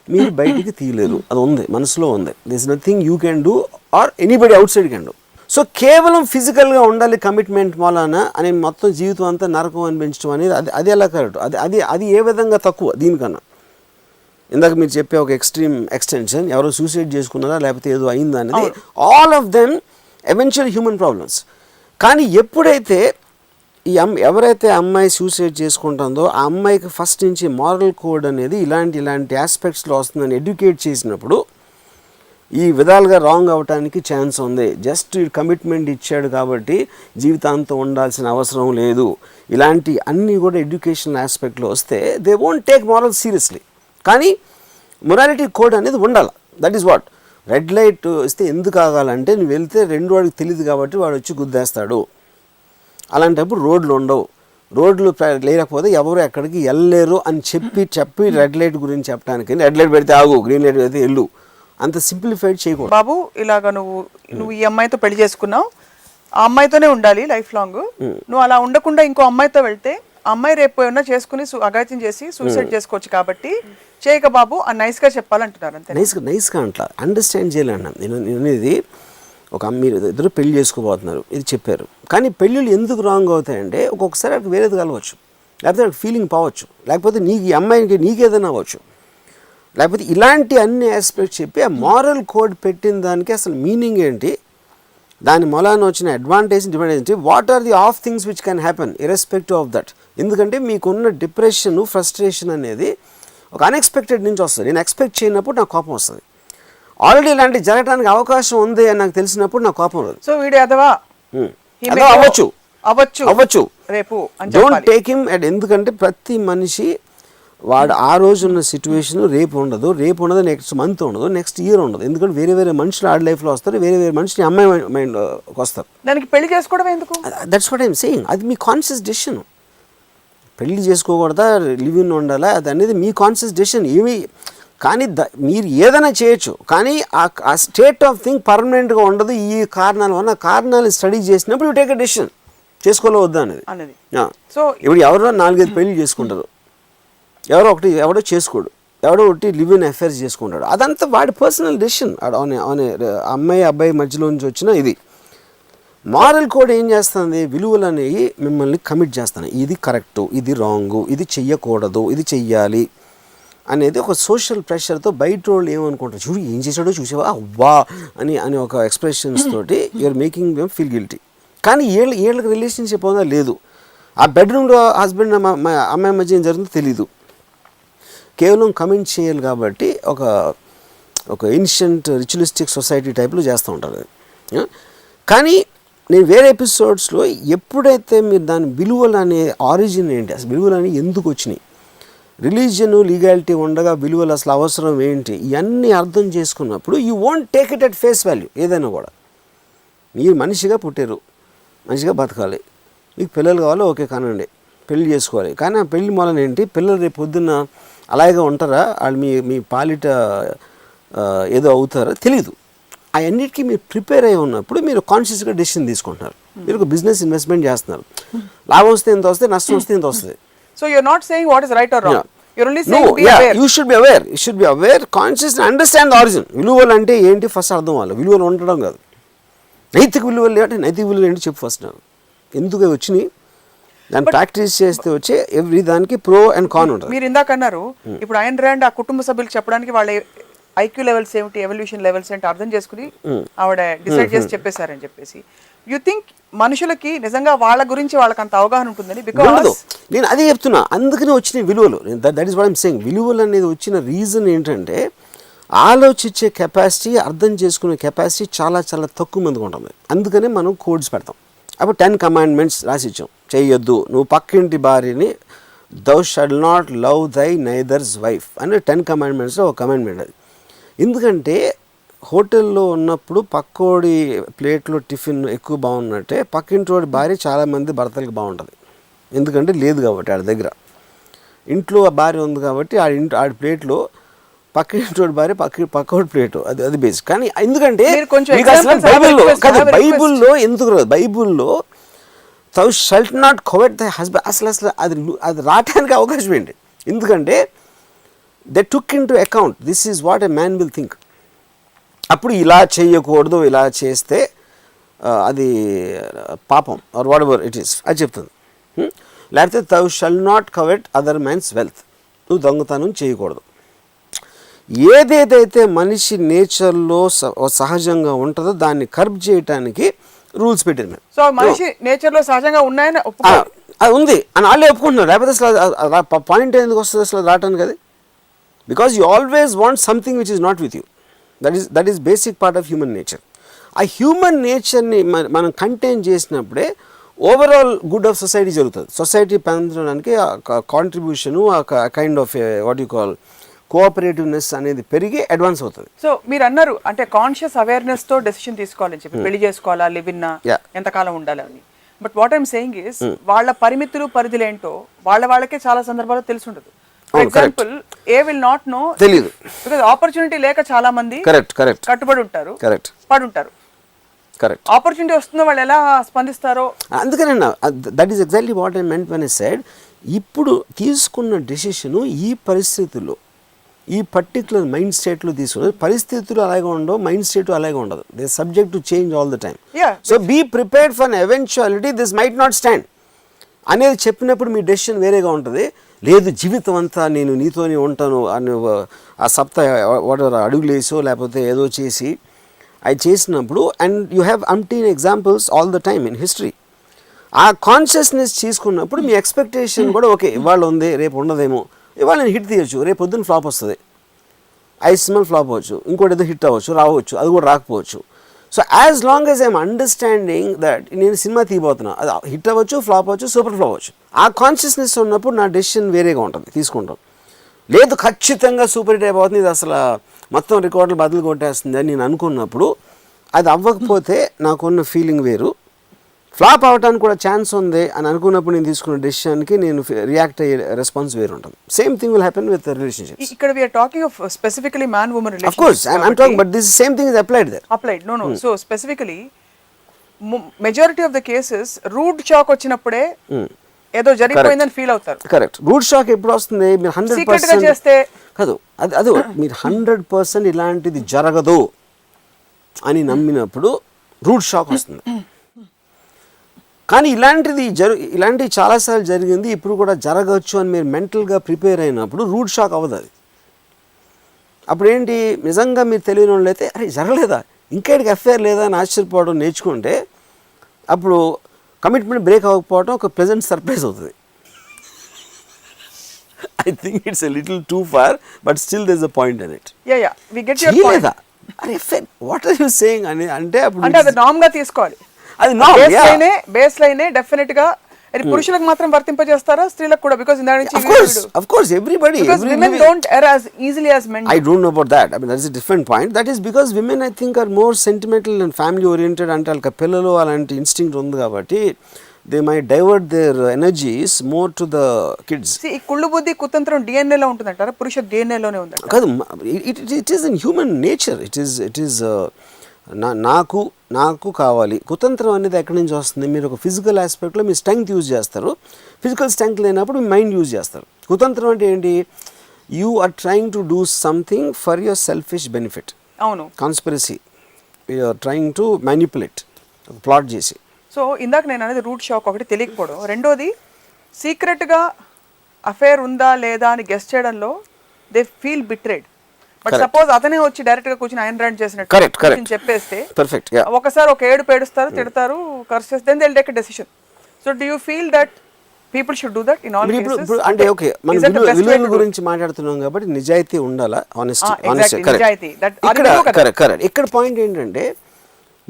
మీరు బయటికి తీయలేరు. అది ఉంది, మనసులో ఉంది. This is nothing you can do or anybody out side can do. So కేవలం ఫిజికల్గా ఉండాలి కమిట్మెంట్ మూలాన అనే మొత్తం జీవితం అంతా నరకం అనిపించడం అనేది అది ఎలా కరెక్ట్? అది ఏ విధంగా తక్కువ దీనికన్నా? ఇందాక మీరు చెప్పే ఒక ఎక్స్ట్రీమ్ ఎక్స్టెన్షన్, ఎవరో సూసైడ్ చేసుకున్నారా లేకపోతే ఏదో అయిందా అనేది, all of them eventual human problems. కానీ ఎప్పుడైతే ఎవరైతే అమ్మాయి సూసైడ్ చేసుకుంటుందో ఆ అమ్మాయికి ఫస్ట్ నుంచి మారల్ కోడ్ అనేది ఇలాంటి ఆస్పెక్ట్స్లో వస్తుందని ఎడ్యుకేట్ చేసినప్పుడు ఈ విధాలుగా రాంగ్ అవడానికి ఛాన్స్ ఉంది. జస్ట్ కమిట్మెంట్ ఇచ్చాడు కాబట్టి జీవితాంతం ఉండాల్సిన అవసరం లేదు, ఇలాంటి అన్నీ కూడా ఎడ్యుకేషనల్ ఆస్పెక్ట్లో వస్తే they won't take moral seriously. కానీ మొరాలిటీ కోడ్ అనేది ఉండాలి. That is what. Red light ఇస్తే ఎందుకు ఆగాలంటే నువ్వు వెళ్తే రెండు వాడికి తెలియదు కాబట్టి వాడు వచ్చి గుద్దేస్తాడు. అలాంటప్పుడు రోడ్లు ఉండవు, రోడ్లు లేకపోతే ఎవరు ఎక్కడికి వెళ్ళలేరు అని చెప్పి రెడ్ లైట్ గురించి చెప్పడానికి, రెడ్ లైట్ పెడితే ఆగు, గ్రీన్ లైట్ పెడితే వెళ్ళు, అంత సింప్లిఫైడ్ చేయకూడదు. బాబు ఇలాగ నువ్వు ఈ అమ్మాయితో పెళ్లి చేసుకున్నావు, ఆ అమ్మాయితోనే ఉండాలి లైఫ్ లాంగ్. నువ్వు అలా ఉండకుండా ఇంకో అమ్మాయితో వెళ్తే అమ్మాయి రేపు ఏమన్నా చేసుకుని అఘాయిత్యం చేసి సూసైడ్ చేసుకోవచ్చు కాబట్టి చేయక బాబు అని నైస్గా చెప్పాలంటున్నారు. అంతే, నైస్గా అంటారు, అండర్స్టాండ్ చేయాలన్నా. నేను అనేది ఒక మీరు ఇద్దరు పెళ్లి చేసుకోబోతున్నారు, ఇది చెప్పారు. కానీ పెళ్ళిళ్ళు ఎందుకు రాంగ్ అవుతాయంటే ఒక్కొక్కసారి అక్కడ వేరేది కలవచ్చు, లేకపోతే అక్కడ ఫీలింగ్ పోవచ్చు, లేకపోతే నీకు ఈ అమ్మాయికి నీకేదైనా అవ్వచ్చు, లేకపోతే ఇలాంటి అన్ని ఆస్పెక్ట్స్ చెప్పి ఆ మారల్ కోడ్ పెట్టిన దానికి అసలు మీనింగ్ ఏంటి, దాని మూలాన వచ్చిన అడ్వాంటేజ్ ఏంటి, what are the of things which can happen irrespective of that. ఎందుకంటే మీకున్న డిప్రెషన్, ఫ్రస్ట్రేషన్ అనేది ఒక అన్ఎక్స్పెక్టెడ్ నుంచి వస్తుంది. నేను ఎక్స్పెక్ట్ చేయనప్పుడు నాకు కోపం వస్తుంది. ఆల్రెడీ ఇలాంటి జరగడానికి అవకాశం ఉంది అని నాకు తెలిసినప్పుడు నాకు కోపం రాదు. సో వీడు అదవా అవ్వచ్చు రేపు డోంట్ టేక్ హిమ్ అట్. ఎందుకంటే ప్రతి మనిషి వాడు ఆ రోజు ఉన్న సిచ్యువేషన్ రేపు ఉండదు, నెక్స్ట్ మంత్ ఉండదు, నెక్స్ట్ ఇయర్ ఉండదు. ఎందుకంటే వేరే మనుషులు ఆడ లైఫ్లో వస్తారు, వేరే మనుషులు అమ్మాయి మైండ్కి వస్తారు. దానికి పెళ్లి చేసుకోవడం ఎందుకు? That's what I'm saying. అది మీ కాన్షియస్ డెసిషన్. పెళ్లి చేసుకోకూడదా, లివ్ ఇన్ ఉండాలా, అది అనేది మీ కాన్షియస్ డెసిషన్. ఏమి కానీ మీరు ఏదైనా చేయొచ్చు, కానీ ఆ స్టేట్ ఆఫ్ థింగ్ పర్మనెంట్గా ఉండదు. ఈ కారణాల వల్ల కారణాలు స్టడీ చేసినప్పుడు యూ టేక్ ఎ డెసిషన్, చేసుకోలే వద్దా అనేది. సో ఇప్పుడు ఎవరో 4-5 పెళ్లి చేసుకుంటారు, ఎవడో చేసుకోడు, ఎవడో ఒకటి లివ్ ఇన్ అఫైర్స్ చేసుకుంటాడు. అదంతా వాడి పర్సనల్ డెసిషన్. అమ్మాయి అబ్బాయి మధ్యలో నుంచి వచ్చిన ఇది మారల్ కోడ్ ఏం చేస్తుంది, విలువలు అనేవి మిమ్మల్ని కమిట్ చేస్తాను. ఇది కరెక్టు, ఇది రాంగు, ఇది చెయ్యకూడదు, ఇది చెయ్యాలి అనేది ఒక సోషల్ ప్రెషర్తో బయట వాళ్ళు ఏమనుకుంటారు, చూడు ఏం చేశాడో చూసావా అవ్వా అని ఒక ఎక్స్ప్రెషన్స్ తోటి you're making them feel guilty. కానీ వీళ్ళకి రిలేషన్షిప్ ఉందా లేదు, ఆ బెడ్రూమ్లో హస్బెండ్ అమ్మాయి మధ్య ఏం జరుగుతుందో తెలీదు, కేవలం కమెంట్ చేయాలి కాబట్టి ఒక ఇన్షియంట్ రిచువలిస్టిక్ సొసైటీ టైప్లో చేస్తూ ఉంటారు. కానీ నేను వేరే ఎపిసోడ్స్లో ఎప్పుడైతే మీరు దాని విలువలు అనే ఆరిజిన్ ఏంటి, అసలు విలువలు అనేవి ఎందుకు వచ్చినాయి, రిలీజియన్ లీగాలిటీ ఉండగా విలువలు అసలు అవసరం ఏంటి, ఇవన్నీ అర్థం చేసుకున్నప్పుడు you won't take it at face value. ఏదైనా కూడా మీరు మనిషిగా పుట్టారు, మనిషిగా బతకాలి, మీకు పిల్లలు కావాలో ఓకే కానండి, పెళ్లి చేసుకోవాలి. కానీ ఆ పెళ్లి మూలన ఏంటి, పిల్లలు రేపు పొద్దున్న అలాగే ఉంటారా, వాళ్ళు మీ పాలిట ఏదో అవుతారా తెలీదు. అవన్నిటికీ మీరు ప్రిపేర్ అయి ఉన్నప్పుడు మీరు కాన్షియస్గా డెసిషన్ తీసుకుంటున్నారు. మీరు ఒక బిజినెస్ ఇన్వెస్ట్మెంట్ చేస్తున్నారు, లాభం వస్తే ఎంత వస్తుంది, నష్టం వస్తే ఎంత వస్తుంది. So you're not saying what is right or wrong. You're only saying be aware. You should be aware. You should be aware, conscious and understand the origin. విలువలు అంటే ఏంటి ఫస్ట్ అర్థం అవ్వాలి. విలువలు ఉండడం కాదు, నైతిక విలువలు అంటే నైతిక విలువలు ఏంటి చెప్పు ఫస్ట్. నాకు ఎందుకు వచ్చినాయి, దాన్ని ప్రాక్టీస్ చేస్తే వచ్చే ఎవ్రీ దానికి ప్రో అండ్ కాన్ ఉంటుంది. మీరు ఇందాక అన్నారు, ఇప్పుడు ఐన్ ర్యాండ్ ఆ కుటుంబ సభ్యులకు చెప్పడానికి వాళ్ళ ఐక్యూ లెవెల్స్ ఏమిటి, ఎవల్యూషన్ లెవెల్స్ ఏంటి అర్థం చేసుకుని ఆవిడ డిసైడ్ చేసి చెప్పేశారని చెప్పేసి. యూ థింక్ మనుషులకి నిజంగా వాళ్ళ గురించి వాళ్ళకి అంత అవగాహన ఉంటుందని? బికాజ్ నేను అదే చెప్తున్నా, అందుకనే వచ్చిన విలువలు. That is what I'm saying. విలువలు అనేది వచ్చిన రీజన్ ఏంటంటే ఆలోచించే కెపాసిటీ, అర్థం చేసుకునే కెపాసిటీ చాలా చాలా తక్కువ మందికి ఉంటుంది. అందుకనే మనం కోడ్స్ పెడతాం. అప్పుడు 10 కమాండ్మెంట్స్ రాసిచ్చాం. చేయొద్దు, నువ్వు పక్కింటి భార్యని దౌ షల్ నాట్ లవ్ దై నైదర్స్ వైఫ్ అని 10 కమాండ్మెంట్స్లో ఒక కమాండ్మెంట్ అది. ఎందుకంటే హోటల్లో ఉన్నప్పుడు పక్కోడి ప్లేట్లో టిఫిన్ ఎక్కువ బాగున్నట్టే పక్కింటోడి భార్య చాలామంది భర్తలకు బాగుంటుంది. ఎందుకంటే లేదు కాబట్టి ఆడి దగ్గర ఇంట్లో భార్య ఉంది కాబట్టి ఆడి ప్లేట్లో పక్కింటోడి భార్య పక్కోడి ప్లేటు అది బేసిక్. కానీ ఎందుకంటే బైబుల్లో ఎందుకు రాదు, బైబుల్లో thou shalt not covet thy husband అసలు అది రావటానికి అవకాశం ఏంటి? ఎందుకంటే they took into account this is what a man will think. అప్పుడు ఇలా చేయకూడదు, ఇలా చేస్తే అది పాపం or whatever it is అది చెప్తుంది. లేకపోతే thou shall not covet other man's wealth, నువ్వు దొంగతనం చేయకూడదు. ఏదేదైతే మనిషి నేచర్లో సహజంగా ఉంటుందో దాన్ని కర్బ్ చేయటానికి రూల్స్ పెట్టింది మేము. సో మనిషి నేచర్లో సహజంగా ఉన్నాయని అది ఉంది అని వాళ్ళే ఒప్పుకుంటున్నారు. లేకపోతే అసలు పాయింట్ ఎందుకు వస్తుంది అసలు రావటానికి? అది because you always want something which is not with you. That is basic part of human nature. ఆ హ్యూమన్ నేచర్ని మనం కంటైన్ చేసినప్పుడే ఓవరాల్ గుడ్ ఆఫ్ సొసైటీ జరుగుతుంది. సొసైటీ పెంచడానికి contribution, kind of what you call కోఆపరేటివ్నెస్ అనేది పెరిగి అడ్వాన్స్ అవుతుంది. సో మీరు అన్నారు అంటే కాన్షియస్ అవేర్నెస్ తో డెసిషన్ తీసుకోవాలని చెప్పి, పెళ్లి చేసుకోవాలా, లివ్ ఇన్ ఎంతకాలం ఉండాలి అని. But what I'm saying is వాళ్ళ పరిమితులు పరిధులు ఏంటో వాళ్ళకే చాలా సందర్భాల్లో తెలిసి ఉండదు. For example A will not know, తెలియదు, బికాజ్ ఆపర్చునిటీ లేక చాలా మంది కట్టుబడి ఉంటారు, పడుంటారు. కరెక్ట్. ఆపర్చునిటీ వస్తుందో వాళ్ళు ఎలా స్పందిస్తారో. అందుకనే that is exactly what I meant when I said ఇప్పుడు తీసుకున్న డెసిషను ఈ పరిస్థితుల్లో ఈ పర్టికులర్ మైండ్ స్టేట్లో తీసుకున్నది. పరిస్థితులు అలాగే ఉండవు, మైండ్ స్టేట్ అలాగే ఉండదు. They subject to change all the time. So be prepared for eventuality this might not stand అనేది చెప్పినప్పుడు మీ డెసిషన్ వేరేగా ఉంటుంది. లేదు జీవితం అంతా నేను నీతోనే ఉంటాను అని ఆ సప్తా వాటర్ అడుగులేసో లేకపోతే ఏదో చేసి అది చేసినప్పుడు, and you have అంటీన్ examples all the time in history. ఆ కాన్షియస్నెస్ తీసుకున్నప్పుడు మీ ఎక్స్పెక్టేషన్ కూడా ఓకే ఇవాళ ఉంది రేపు ఉండదేమో, ఇవాళ నేను హిట్ తీయచ్చు, రేపు పొద్దున్న ఫ్లాప్ వస్తుంది, 5 సినిమాలు ఫ్లాప్ అవ్వచ్చు, ఇంకోటి ఏదో హిట్ అవ్వచ్చు, రావచ్చు, అది కూడా రాకపోవచ్చు. So as long as I'm understanding that నేను సినిమా తీయబోతున్నా, అది హిట్ అవ్వచ్చు, ఫ్లాప్ అవ్వచ్చు, సూపర్ ఫ్లాప్ అవ్వచ్చు, ఆ కాన్షియస్నెస్ ఉన్నప్పుడు నా డెసిషన్ వేరేగా ఉంటుంది తీసుకుంటాం. లేదు ఖచ్చితంగా సూపర్ హిట్ అయిపోతుంది, ఇది అసలు మొత్తం రికార్డులు బదులు కొట్టేస్తుంది అని నేను అనుకున్నప్పుడు అది అవ్వకపోతే నాకున్న ఫీలింగ్ వేరు, ఫ్లాప్ అవడానికి కూడా ఛాన్స్ ఉంది అని అనుకున్నప్పుడు నేను తీసుకున్న డెసిషన్కి నేను రియాక్ట్ అయ్యే రెస్పాన్స్ వేరు ఉంటుంది. Same thing will happen with relationships. ఇక్కడ we are talking of specifically man woman relationship. Of course I am talking but this same thing is applied there. Applied no so specifically majority of the cases root shock వచ్చినప్పుడే ఏదో జరిగిపోయిందని ఫీల్ అవుతారు. కరెక్ట్. రూట్ షాక్ ఎప్పుడు వస్తుంది? మీరు 100% చేస్తే కాదు, అది మీరు 100% ఇలాంటిది జరగదు అని నమ్మినప్పుడు రూట్ షాక్ వస్తుంది. కానీ ఇలాంటివి చాలాసార్లు జరిగింది, ఇప్పుడు కూడా జరగవచ్చు అని మీరు మెంటల్గా ప్రిపేర్ అయినప్పుడు రూట్ షాక్ అవ్వదు. అది అప్పుడు ఏంటి, నిజంగా మీరు తెలియని వాళ్ళు అయితే అరే జరగలేదా, ఇంకేటికి అఫేర్ లేదా అని ఆశ్చర్యపోవడం నేర్చుకుంటే అప్పుడు కమిట్మెంట్ బ్రేక్ అవ్వకపోవడం ఒక ప్లెజెంట్ సర్ప్రైజ్ అవుతుంది. I think it's a little too far but still there is a point in it. లేదా అరే వాట్ ఆర్ యూ సేయింగ్ అని అంటే అప్పుడు అది నామ్ గా తీసుకోవాలి. అది బేస్ లైనే డెఫినెట్ గా అది పురుషులకు మాత్రం వర్తింపజేస్తారా స్త్రీలకు కూడా? బికాజ్ ఇందా నుంచి of course everybody women don't err as easily as men. I don't know about that. I mean that is a different point. That is because women I think are more sentimental and family oriented అంటే వాళ్ళకి పిల్లలు అలాంటి ఇన్స్టింక్ట్ ఉంది కాబట్టి they might divert their energies more to the kids. ఈ కుళ్ళు బుద్ధి కుతంత్రం DNA లో ఉంటుందంటారా? పురుష DNA లోనే ఉందంటారా? కాదు, it is in human nature. It is నాకు కావాలి. కుతంత్రం అనేది ఎక్కడి నుంచి వస్తుంది? మీరు ఒక ఫిజికల్ ఆస్పెక్ట్లో మీ స్ట్రెంగ్త్ యూజ్ చేస్తారు, ఫిజికల్ స్ట్రెంగ్త్ లేనప్పుడు మీ మైండ్ యూజ్ చేస్తారు. కుతంత్రం అంటే ఏంటి? You are trying to do something for your selfish benefit. అవును, conspiracy, you are trying to manipulate, plot చేసి. సో ఇందాక నేను అనేది రూట్ షాక్ ఒకటి తెలియకపోవడం, రెండోది సీక్రెట్గా అఫేర్ ఉందా లేదా అని గెస్ చేయడంలో they feel betrayed. But suppose అతనే వచ్చి డైరెక్ట్ గా కూర్చొని ఐన్ రాండ్ చేసినట్టు చెప్పేస్తే ఒకసారి ఒక ఏడు పేడుస్తారు, తిడతారు, కర్స్ చేస్తే then they will take a decision. So do you feel that people should do that in all cases. అంటే ఓకే, మనం విలువల గురించి మాట్లాడుతున్నాం కాబట్టి నిజాయితీ ఉండాలా, ఆనెస్టీ. కరెక్ట్. ఇక్కడ పాయింట్ ఏంటంటే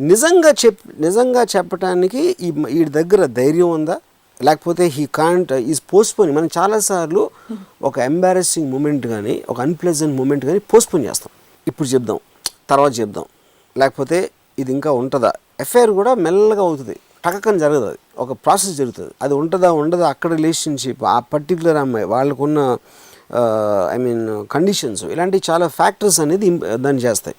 నిజంగా చెప్పడానికి ఈ దగ్గర ధైర్యం ఉందా, లేకపోతే హీ కాంట్ ఈజ్ పోస్ట్పోన్. మనం చాలాసార్లు ఒక ఎంబారెసింగ్ మూమెంట్ కానీ ఒక అన్ప్లెజెంట్ మూమెంట్ కానీ పోస్ట్పోన్ చేస్తాం. ఇప్పుడు చెప్దాం, తర్వాత చెప్దాం, లేకపోతే ఇది ఇంకా ఉంటుందా. ఎఫ్ఐఆర్ కూడా మెల్లగా అవుతుంది, టకక్కని జరగదు, అది ఒక ప్రాసెస్ జరుగుతుంది. అది ఉండదా అక్కడ రిలేషన్షిప్, ఆ పర్టికులర్ అమ్మాయి, వాళ్ళకున్న కండిషన్స్, ఇలాంటి చాలా ఫ్యాక్టర్స్ అనేది దాన్ని చేస్తాయి.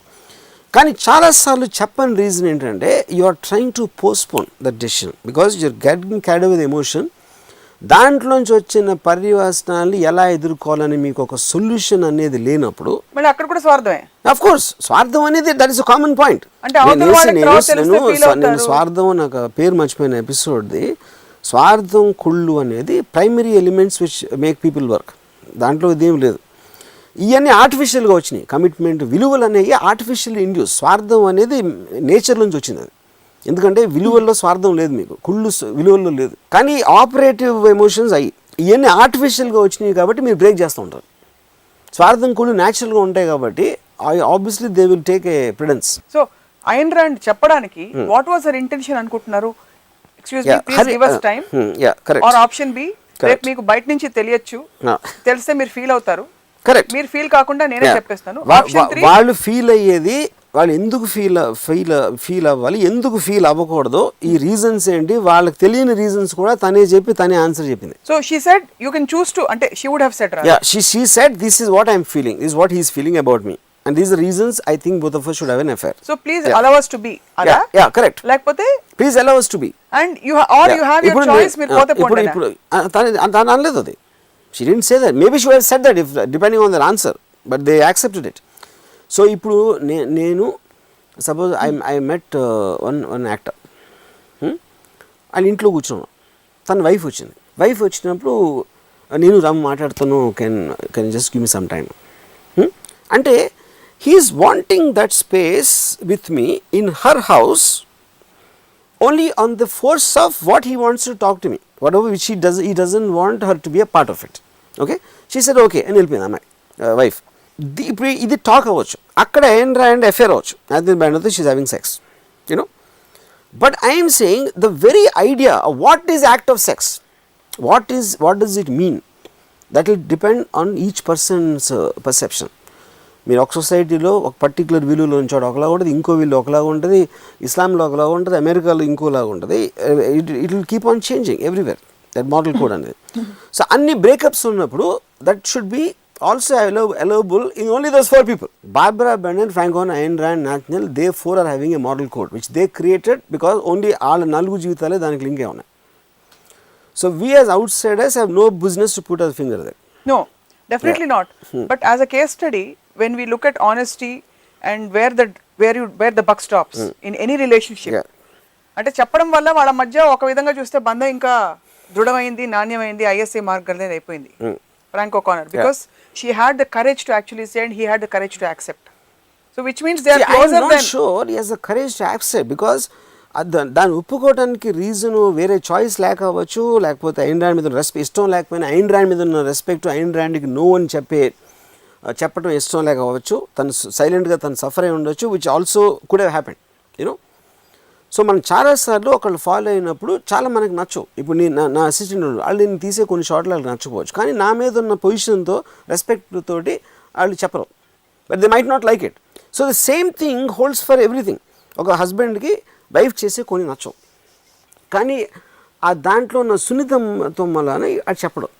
కానీ చాలాసార్లు చెప్పని రీజన్ ఏంటంటే you are trying to postpone that decision because you're getting carried with emotion. దాంట్లోంచి వచ్చిన పర్యవసనాన్ని ఎలా ఎదుర్కోవాలని మీకు ఒక సొల్యూషన్ అనేది లేనప్పుడు మళ్ళీ అక్కడ కూడా స్వార్థమే. ఆఫ్ కోర్స్ స్వార్థం అనేది that is a common point. నేను స్వార్థం, నాకు పేరు మర్చిపోయిన ఎపిసోడ్ది, స్వార్థం కుళ్ళు అనేది primary elements which make people work. దాంట్లో ఇదేం లేదు. ఇవన్నీ ఆర్టిఫిషియల్గా వచ్చినాయి. కమిట్మెంట్, విలువలు అనేవి ఆర్టిఫిషియల్ ఇండ్యూస్. స్వార్థం అనేది నేచర్ నుంచి వచ్చింది అది. ఎందుకంటే విలువల్లో స్వార్థం లేదు, మీకు కుళ్ళు విలువల్లో లేదు. కానీ ఆపరేటివ్ ఎమోషన్స్ అయ్యి ఇవన్నీ ఆర్టిఫిషియల్గా వచ్చినాయి కాబట్టి మీరు బ్రేక్ చేస్తూ ఉంటారు. స్వార్థం కుళ్ళు న్యాచురల్గా ఉంటాయి కాబట్టి obviously they will take a precedence. So Ayn Rand చెప్పడానికి వాట్ వాస్ హర్ ఇంటెన్షన్ అనుకుంటున్నారు? Excuse me, please give us time. Or option B, రేపు మీకు బయట నుంచి తెలియచ్చు, తెలిస్తే మీరు ఫీల్ అవుతారు. కరెక్ట్. మీరు ఫీల్ కాకుండా నేనే చెప్పేస్తాను. వాళ్ళు ఫీల్ అయ్యేది, వాళ్ళు ఎందుకు ఫీల్ అవ్వాలి, ఎందుకు ఫీల్ అవ్వకూడదు, ఈ రీజన్స్ ఏంటి, వాళ్ళకి తెలియని రీజన్స్ కూడా తనే చెప్పి తనే ఆన్సర్ చెప్పింది. So she said you can choose to, అంటే she would have said, she said this is what I'm feeling, this what he is feeling about me and these are reasons I think both of us should have an affair. So please allow us to be. Yeah, correct. Lekapothe please allow us to be, and you you have your choice. Meer pothe ponde ఇప్పుడు తను అనలేదు అది. She didn't say that. Maybe she would have said that if depending on their answer, but they accepted it. So ఇప్పుడు నేను suppose I met one actor. ఆయన ఇంట్లో కూర్చున్నాను, తన వైఫ్ వచ్చింది. వైఫ్ వచ్చినప్పుడు నేను రాము మాట్లాడుతాను, can just give me some time అంటే he's wanting that space with me in her house only on the force of what he wants to talk to me, whatever which he doesn't want her to be a part of it. Okay, she said okay and helping my wife. Idi talk avachchu, akkada enra and affair avachchu, adin bandotho she is having sex, you know. But I am saying the very idea of what is act of sex, what does it mean, that will depend on each person's perception. మీరు ఒక సొసైటీలో ఒక పర్టికులర్ విలువలో ఉంచాడు ఒకలాగా ఉంటుంది, ఇంకో విలువ ఒకలాగా ఉంటుంది, ఇస్లాంలో ఒకలాగా ఉంటుంది, అమెరికాలో ఇంకోలాగా ఉంటుంది. It will keep on changing everywhere, that model code అనేది. సో అన్ని బ్రేకప్స్ ఉన్నప్పుడు that should be also allowable in only those 4 people. Barbara Brennan, Frank Owen, Ayn Rand, Nathaniel, they 4 are having a model code which they created because only వాళ్ళ 4 జీవితాలే దానికి లింక్ అయి ఉన్నాయి. So we as outsiders have no business to put our finger there. No, definitely not. But as a case study, when we look at honesty and where the buck stops in any relationship, అంటే చెప్పడం వల్ల వాళ్ళ మధ్య ఒక విధంగా చూస్తే బంధం ఇంకా దృఢమైంది, నాణ్యమైంది, ఐఎస్ఏ మార్క్ అనేది అయిపోయింది. Frank O'Connor, because she had the courage to actually say and he had the courage to accept. So which means they are closer than... I'm not sure he has the courage to accept because దాన్ని ఒప్పుకోవడానికి రీజను వేరే చాయిస్ లేకపోవచ్చు, లేకపోతే ఐన్ ర్యాండ్ మీద ఇష్టం లేకపోయినా ఐన్ ర్యాండ్ మీద ఉన్న రెస్పెక్ట్, ఐన్ ర్యాండ్కి నో అని చెప్పడం ఇష్టం లేకపోవచ్చు, తను సైలెంట్గా తను సఫర్ అయి ఉండొచ్చు, which also could have happened, you know. So మనం చాలాసార్లు ఒకళ్ళు ఫాలో అయినప్పుడు చాలా మనకు నచ్చవు. ఇప్పుడు నా అసిస్టెంట్ వాళ్ళు నేను తీసే కొన్ని షార్ట్లు వాళ్ళకి నచ్చకపోవచ్చు, కానీ నా మీద ఉన్న పొజిషన్తో రెస్పెక్ట్ తోటి వాళ్ళు చెప్పరు, but they might not like it. So the same thing holds for everything. ఒక హస్బెండ్కి వైఫ్ చేసే కొన్ని నచ్చవు, కానీ ఆ దాంట్లో ఉన్న సున్నితంతో వలన అది చెప్పడం,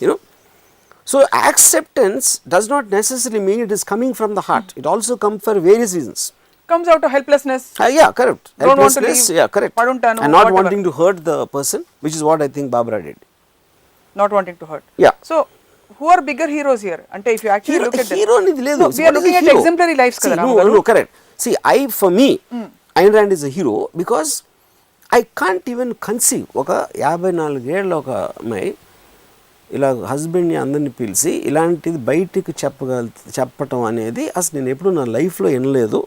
you know. So acceptance does not necessarily mean it is coming from the heart. It also comes for various reasons. Comes out of helplessness. Yeah, correct. Don't want to leave. Yeah, correct. And not wanting to hurt the person, which is what I think Barbara did. Not wanting to hurt. Yeah. So who are bigger heroes here? Ante if you actually look at hero nidi ledu. We are looking at exemplary lives kada. No, correct. See, for me, Ayn Rand is a hero because I can't even conceive oka 54 ఏళ్ల ఒక అమ్మాయి ఇలా హస్బెండ్ని అందరినీ పిలిచి ఇలాంటిది బయటికి చెప్పటం అనేది అసలు నేను ఎప్పుడు నా లైఫ్లో వినలేదు.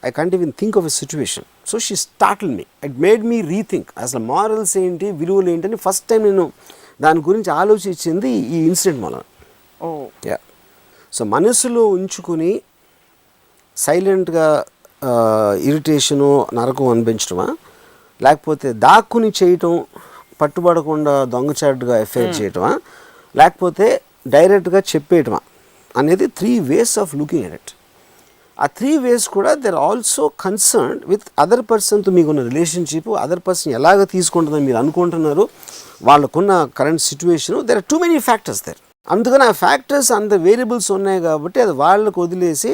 I can't even think of a situation. So she startle me, it made me rethink అసలు మారల్స్ ఏంటి, విలువలు ఏంటి అని ఫస్ట్ టైం నేను దాని గురించి ఆలోచించింది ఈ ఇన్సిడెంట్ వలన. యా. సో మనసులో ఉంచుకుని సైలెంట్గా ఇరిటేషను నరకం అనిపించడమా, లేకపోతే దాక్కుని చేయటం, పట్టుబడకుండా దొంగచాటుగా ఎఫ్ఐఆర్ చేయటమా, లేకపోతే డైరెక్ట్గా చెప్పేయటమా అనేది 3 ways of looking at it. ఆ 3 ways కూడా they are also concerned with other పర్సన్తో మీకున్న రిలేషన్షిప్, అదర్ పర్సన్ ఎలాగ తీసుకుంటుందని మీరు అనుకుంటున్నారు, వాళ్ళకున్న current situation. There are too many factors there. అందుకని ఆ ఫ్యాక్టర్స్ అంత వేరియబుల్స్ ఉన్నాయి కాబట్టి అది వాళ్ళకు వదిలేసి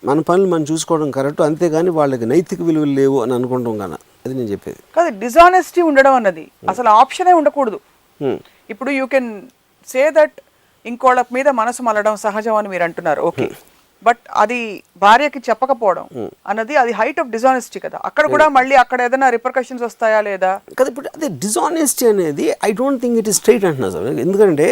మన పనులు మనం చూసుకోవడం కరెక్ట్, అంతేగాని వాళ్ళకి నైతిక విలువలు లేవు అని అనుకుంటాం కదా. అది నేను చెప్పేది కాదు. డిజానెస్టీ ఉండడం అన్నది అసలు ఆప్షనే ఉండకూడదు. ఇప్పుడు యూ కెన్ సే దట్ ఇంకోళ్ళ మీద మనసు మలడం సహజం అని మీరు అంటున్నారు, ఓకే. బట్ అది భార్యకి చెప్పకపోవడం అన్నది అది హైట్ ఆఫ్ డిజానెస్టీ కదా. అక్కడ కూడా మళ్ళీ అక్కడ ఏదైనా రిపర్కషన్స్ వస్తాయా లేదా కదా. ఇప్పుడు అదే డిజానెస్టీ అనేది I don't think it is straight అంటున్నా సార్. ఎందుకంటే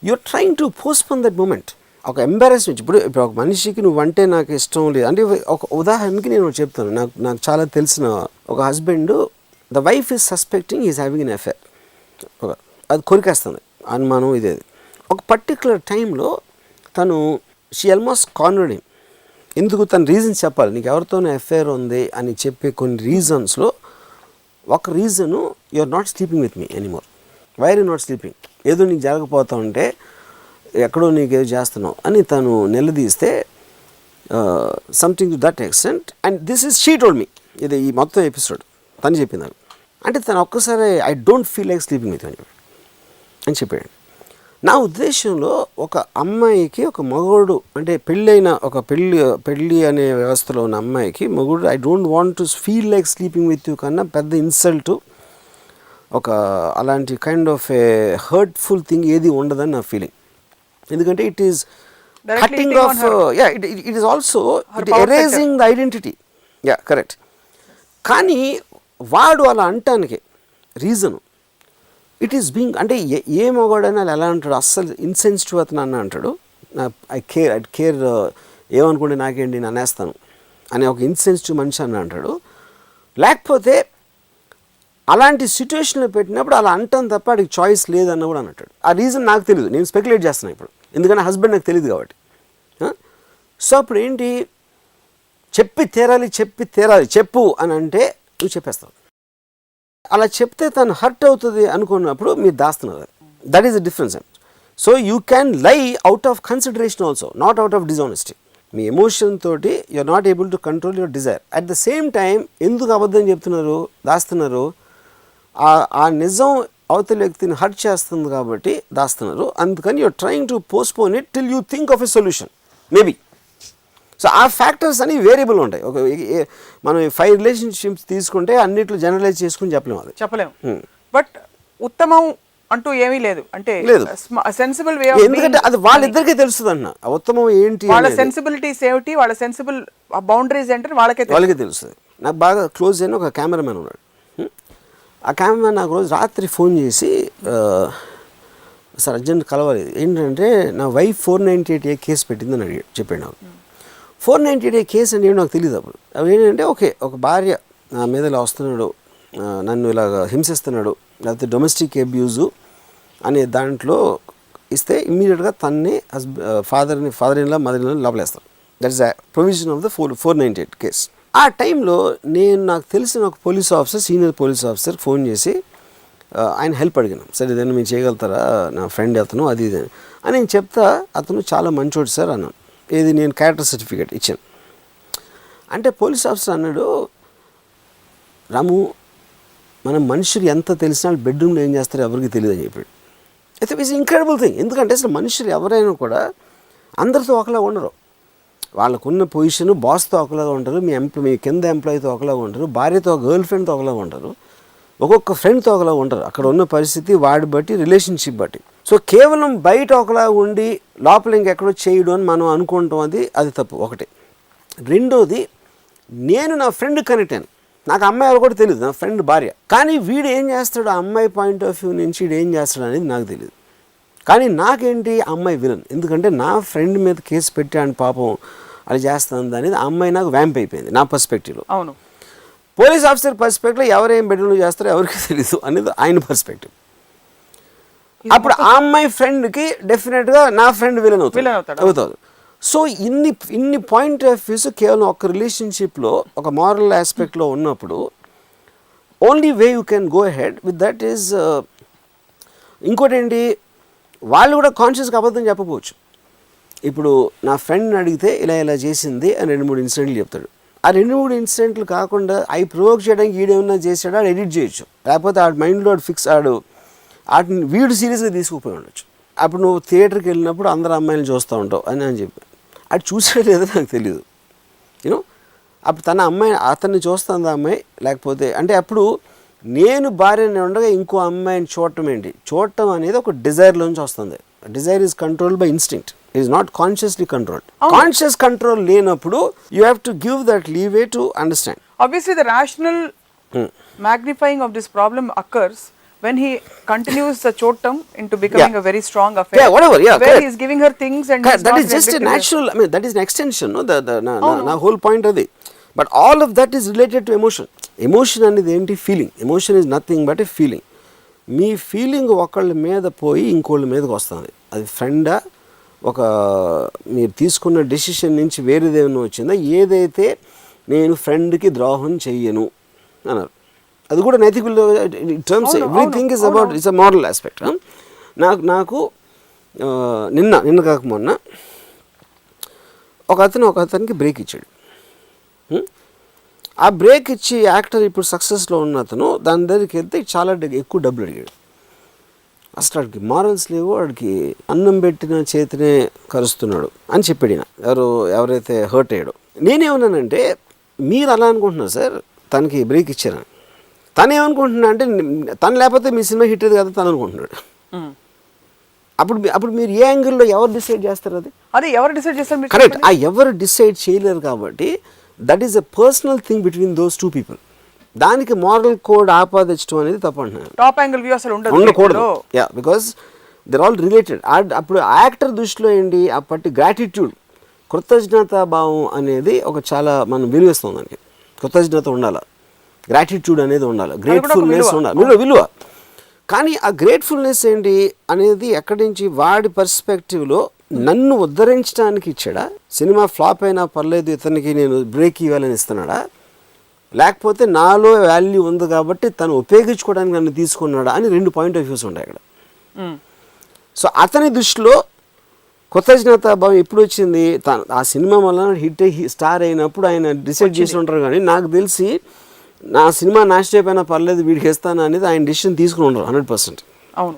you're trying to postpone that moment. ఒక ఎంబారెస్మెంట్. ఇప్పుడు ఒక మనిషికి నువ్వంటే నాకు ఇష్టం లేదు అంటే, ఒక ఉదాహరణకి నేను చెప్తాను. నాకు చాలా తెలిసిన ఒక husband, the wife is suspecting is having an affair. అది కొరికేస్తుంది అనుమానం ఇదేది. ఒక పర్టికులర్ టైంలో తను షీ ఆల్మోస్ట్ కార్నర్డ్ హిమ్. ఎందుకు తన రీజన్స్ చెప్పాలి, నీకు ఎవరితోనే అఫేర్ ఉంది అని చెప్పే కొన్ని రీజన్స్లో ఒక reason, you are not sleeping with me anymore. Why are you not sleeping? ఏదో నీకు జరగపోతా ఉంటే ఎక్కడో నీకేదో చేస్తున్నావు అని తను నిలదీస్తే something to that extent. And this is she told me, ఇది ఈ మొత్తం ఎపిసోడ్ తను చెప్పింది నాకు. అంటే తను ఒక్కసారి I don't feel like sleeping with అని చెప్పాడు. నా ఉద్దేశంలో ఒక అమ్మాయికి ఒక మగోడు అంటే పెళ్ళైన ఒక పెళ్ళి అనే వ్యవస్థలో ఉన్న అమ్మాయికి మగోడు I don't want to feel like sleeping with you కన్నా పెద్ద ఇన్సల్ట్, ఒక అలాంటి kind of a hurtful thing ఏది ఉండదని నా ఫీలింగ్. ఎందుకంటే it is cutting off, yeah, it is also erasing the identity. Yeah, correct. కానీ వాడు అలా అంటానికి రీజను ఇట్ ఈస్ బీయింగ్ అంటే ఏ మగవాడైనా ఎలా అంటాడు, అస్సలు ఇన్సెన్సిటివ్ అతను అన్న అంటాడు, ఐ కేర్ ఏమనుకోండి నాకేంటి నేను అనేస్తాను అనే ఒక ఇన్సెన్సిటివ్ మనిషి అన్న అంటాడు. లేకపోతే అలాంటి సిచ్యువేషన్లో పెట్టినప్పుడు అలా అంటాను తప్ప వాడికి చాయిస్ లేదన్న కూడా అంటాడు. ఆ రీజన్ నాకు తెలియదు, నేను స్పెక్యులేట్ చేస్తున్నాను ఇప్పుడు, ఎందుకంటే హస్బెండ్ నాకు తెలియదు కాబట్టి. సో అప్పుడు ఏంటి, చెప్పి తీరాలి చెప్పు అని అంటే నువ్వు చెప్పేస్తావు. అలా చెప్తే తను హర్ట్ అవుతుంది అనుకున్నప్పుడు మీరు దాస్తున్నారు. That is the difference. So you can lie out of consideration also, not out of dishonesty. మీ ఎమోషన్ తోటి you're not able to control your desire. At the same time ఎందుకు అబద్ధం చెప్తున్నారు, దాస్తున్నారు, ఆ నిజం అవతల వ్యక్తిని హర్ట్ చేస్తుంది కాబట్టి దాస్తున్నారు. అందుకని you're trying to postpone it till you think of a solution maybe. So ఆ ఫ్యాక్టర్స్ అని వేరియబుల్ ఉంటాయి. ఒక మనం 5 రిలేషన్షిప్స్ తీసుకుంటే అన్నిట్లో జనరలైజ్ చేసుకుని చెప్పలేము. బట్ ఉత్తమం అంటూ ఏమీ లేదు అంటే లేదు. సెన్సిబుల్ వే, ఎందుకంటే అది వాళ్ళిద్దరికీ తెలుస్తుంది అన్న ఉత్తమం ఏంటి, వాళ్ళ సెన్సిబిలిటీస్ ఏమిటి, వాళ్ళ సెన్సిబుల్ బౌండరీస్ ఏంటని వాళ్ళకే తెలుస్తుంది. నాకు బాగా క్లోజ్ అయిన ఒక కెమెరామెన్ ఉన్నాడు. ఆ కెమెరామెన్ నాకు రోజు రాత్రి ఫోన్ చేసి, సార్ అర్జెంట్ కలవాలి, ఏంటంటే నా వైఫ్ 498A కేసు పెట్టిందని చెప్పాడు నాకు. 498A కేసు అంటే నాకు తెలియదు అప్పుడు. అవి ఏంటంటే ఒక భార్య నా మీద ఇలా వస్తున్నాడు, నన్ను ఇలాగ హింసిస్తున్నాడు, లేకపోతే డొమెస్టిక్ అబ్యూజు అనే దాంట్లో ఇస్తే ఇమ్మీడియట్గా తన్నే father in law mother in law లోపలేస్తారు. That is a provision of the 498 case. ఆ టైంలో నాకు తెలిసిన ఒక police officer, senior police officer phone చేసి ఆయన హెల్ప్ అడిగాను. సరే ఏదైనా మీరు చేయగలుగుతారా, నా ఫ్రెండ్ అతను అది ఇది అని నేను చెప్తా. అతను చాలా మంచోడు సార్ అన్నాను. ఏది నేను క్యారెక్టర్ సర్టిఫికేట్ ఇచ్చాను. అంటే పోలీస్ ఆఫీసర్ అన్నాడు, రాము మనం మనుషులు ఎంత తెలిసినా బెడ్రూమ్లో ఏం చేస్తారో ఎవరికి తెలియదు అని చెప్పాడు. అయితే ఇట్స్ ఇంక్రెడిబుల్ థింగ్. ఎందుకంటే అసలు మనుషులు ఎవరైనా కూడా అందరితో ఒకలా ఉండరు. వాళ్ళకున్న పొజిషన్ బాస్తో ఒకలాగా ఉంటారు, మీ కింద ఎంప్లాయీతో ఒకలాగా ఉంటారు, భార్యతో గర్ల్ ఫ్రెండ్తో ఒకలాగా ఉంటారు, ఒక్కొక్క ఫ్రెండ్తో ఒకలాగా ఉంటారు. అక్కడ ఉన్న పరిస్థితి వాడి బట్టి, రిలేషన్షిప్ బట్టి. సో కేవలం బయట ఒకలా ఉండి లోపల ఇంకెక్కడో చేయడం అని మనం అనుకుంటాం, అది తప్పు ఒకటి. రెండోది, నేను నా ఫ్రెండ్ కనెక్ట్ అయ్యాను. నాకు అమ్మాయి ఎవరు కూడా తెలియదు, నా ఫ్రెండ్ భార్య. కానీ వీడు ఏం చేస్తాడు, ఆ అమ్మాయి పాయింట్ ఆఫ్ వ్యూ నుంచి వీడు ఏం చేస్తాడు అనేది నాకు తెలియదు. కానీ నాకేంటి, అమ్మాయి విలన్. ఎందుకంటే నా ఫ్రెండ్ మీద కేసు పెట్టాను పాపం, అది చేస్తుంది అనేది ఆ అమ్మాయి నాకు వ్యాంప్ అయిపోయింది నా పర్స్పెక్టివ్లో. అవును, పోలీస్ ఆఫీసర్ పర్స్పెక్టివ్లో ఎవరేం బెడ్రూమ్లో చేస్తారో ఎవరికి తెలీదు అనేది ఆయన పర్స్పెక్టివ్. అప్పుడు ఆ అమ్మాయి ఫ్రెండ్కి డెఫినెట్గా నా ఫ్రెండ్ విలన్ అవుతాడు. సో ఇన్ని పాయింట్ ఆఫ్ వ్యూస్ కేవలం ఒక రిలేషన్షిప్లో ఒక మారల్ ఆస్పెక్ట్లో ఉన్నప్పుడు only way you can go head with that is. ఇంకోటి ఏంటి, వాళ్ళు కూడా కాన్షియస్గా అబద్ధం చెప్పకపోవచ్చు. ఇప్పుడు నా ఫ్రెండ్ని అడిగితే ఇలా చేసింది అని 2-3 ఇన్సిడెంట్లు చెప్తాడు. ఆ 2-3 ఇన్సిడెంట్లు కాకుండా అవి ప్రొవోక్ చేయడానికి వీడేమన్నా చేసాడు, ఆడు ఎడిట్ చేయొచ్చు. లేకపోతే ఆడు మైండ్లో ఫిక్స్ వాటిని వీడు సీరియస్గా తీసుకుపోయి ఉండొచ్చు. అప్పుడు నువ్వు థియేటర్కి వెళ్ళినప్పుడు అందరు అమ్మాయిలు చూస్తూ ఉంటావు అని చెప్పి అది చూసాడు లేదో నాకు తెలియదు. యూనో అప్పుడు అతన్ని చూస్తుంది ఆ అమ్మాయి, లేకపోతే అంటే అప్పుడు నేను భార్యని ఉండగా ఇంకో అమ్మాయిని చూడటం అనేది ఒక డిజైర్లోంచి వస్తుంది. Desire is controlled by instinct, is not consciously controlled. Conscious control లేనప్పుడు you have to give that leeway to understand. Obviously the rational magnifying of this problem occurs when he continues the chotam into becoming a very strong affair. Yeah, whatever, yeah, where correct. he is giving her things and that is just a natural, I mean that is an extension, no, the whole point of it. But all of that is related to emotion. Emotion అనేది ఏంటి? Feeling. Emotion is nothing but A feeling. Me feeling ఒకళ్ళ మీద పోయి ఇంకోళ్ళ మీదకి వస్తుంది. అది ఫ్రెండా, మీరు తీసుకున్న డెసిషన్ నుంచి వేరేదేమైనా వచ్చిందా, ఏదైతే నేను ఫ్రెండ్కి ద్రోహం చెయ్యను అన్నారు, అది కూడా నైతిక terms. Everything is about it's a moral aspect. నాకు నిన్న కాక మొన్న ఒకతనికి బ్రేక్ ఇచ్చాడు. ఆ బ్రేక్ ఇచ్చి యాక్టర్ ఇప్పుడు సక్సెస్లో ఉన్న అతను దాని దగ్గరికి వెళ్తే చాలా ఎక్కువ డబ్బులు అడిగాడు. అసలు వాడికి మారల్స్ లేవు, వాడికి అన్నం పెట్టిన చేతినే కరుస్తున్నాడు అని చెప్పాడు ఎవరైతే హర్ట్ అయ్యాడో. నేనేమన్నానంటే, మీరు అలా అనుకుంటున్నారు సార్, తనకి బ్రేక్ ఇచ్చారని. తను ఏమనుకుంటున్నా అంటే, తను లేకపోతే మీ సినిమా హిట్ అయ్యేది కదా తను అనుకుంటున్నాడు. అప్పుడు మీరు ఏ యాంగిల్లో ఎవరు డిసైడ్ చేస్తారు? అది ఎవరు డిసైడ్ చేస్తారు? కరెక్ట్. ఆ ఎవరు డిసైడ్ చేయలేరు కాబట్టి that is a personal thing between those two people. దానికి మారల్ కోడ్ ఆపాదించడం అనేది తప్పు అంటున్నాను. టాప్ యాంగిల్ వ్యూ అసలు ఉండకూడదు. Yeah, because they're all related. అప్పుడు యాక్టర్ దృష్టిలో ఏంటి, అప్పటి గ్రాటిట్యూడ్, కృతజ్ఞతా భావం అనేది ఒక చాలా మనం విలువిస్తాం. దానికి కృతజ్ఞత ఉండాలి, గ్రాటిట్యూడ్ అనేది ఉండాలి, గ్రేట్ఫుల్నెస్ ఉండాలి, విలువ. కానీ ఆ గ్రేట్ఫుల్నెస్ ఏంటి అనేది ఎక్కడి నుంచి, వాడి పర్స్పెక్టివ్లో నన్ను ఉద్ధరించడానికి ఇచ్చాడా, సినిమా ఫ్లాప్ అయినా పర్లేదు ఇతనికి నేను బ్రేక్ ఇవ్వాలని ఇస్తున్నాడా, లేకపోతే నాలో వాల్యూ ఉంది కాబట్టి తను ఉపయోగించుకోవడానికి నన్ను తీసుకున్నాడా అని 2 పాయింట్ ఆఫ్ వ్యూస్ ఉంటాయి అక్కడ. సో అతని దృష్టిలో కృతజ్ఞతాభావం ఎప్పుడు వచ్చింది, ఆ సినిమా వల్ల హిట్ స్టార్ అయినప్పుడు ఆయన డిసైడ్ చేసి ఉంటారు. కానీ నాకు తెలిసి నా సినిమా నాశనం అయిపోయినా పర్లేదు వీడికి ఇస్తాను అనేది ఆయన డిసిషన్ తీసుకుని ఉండరు 100%. అవును.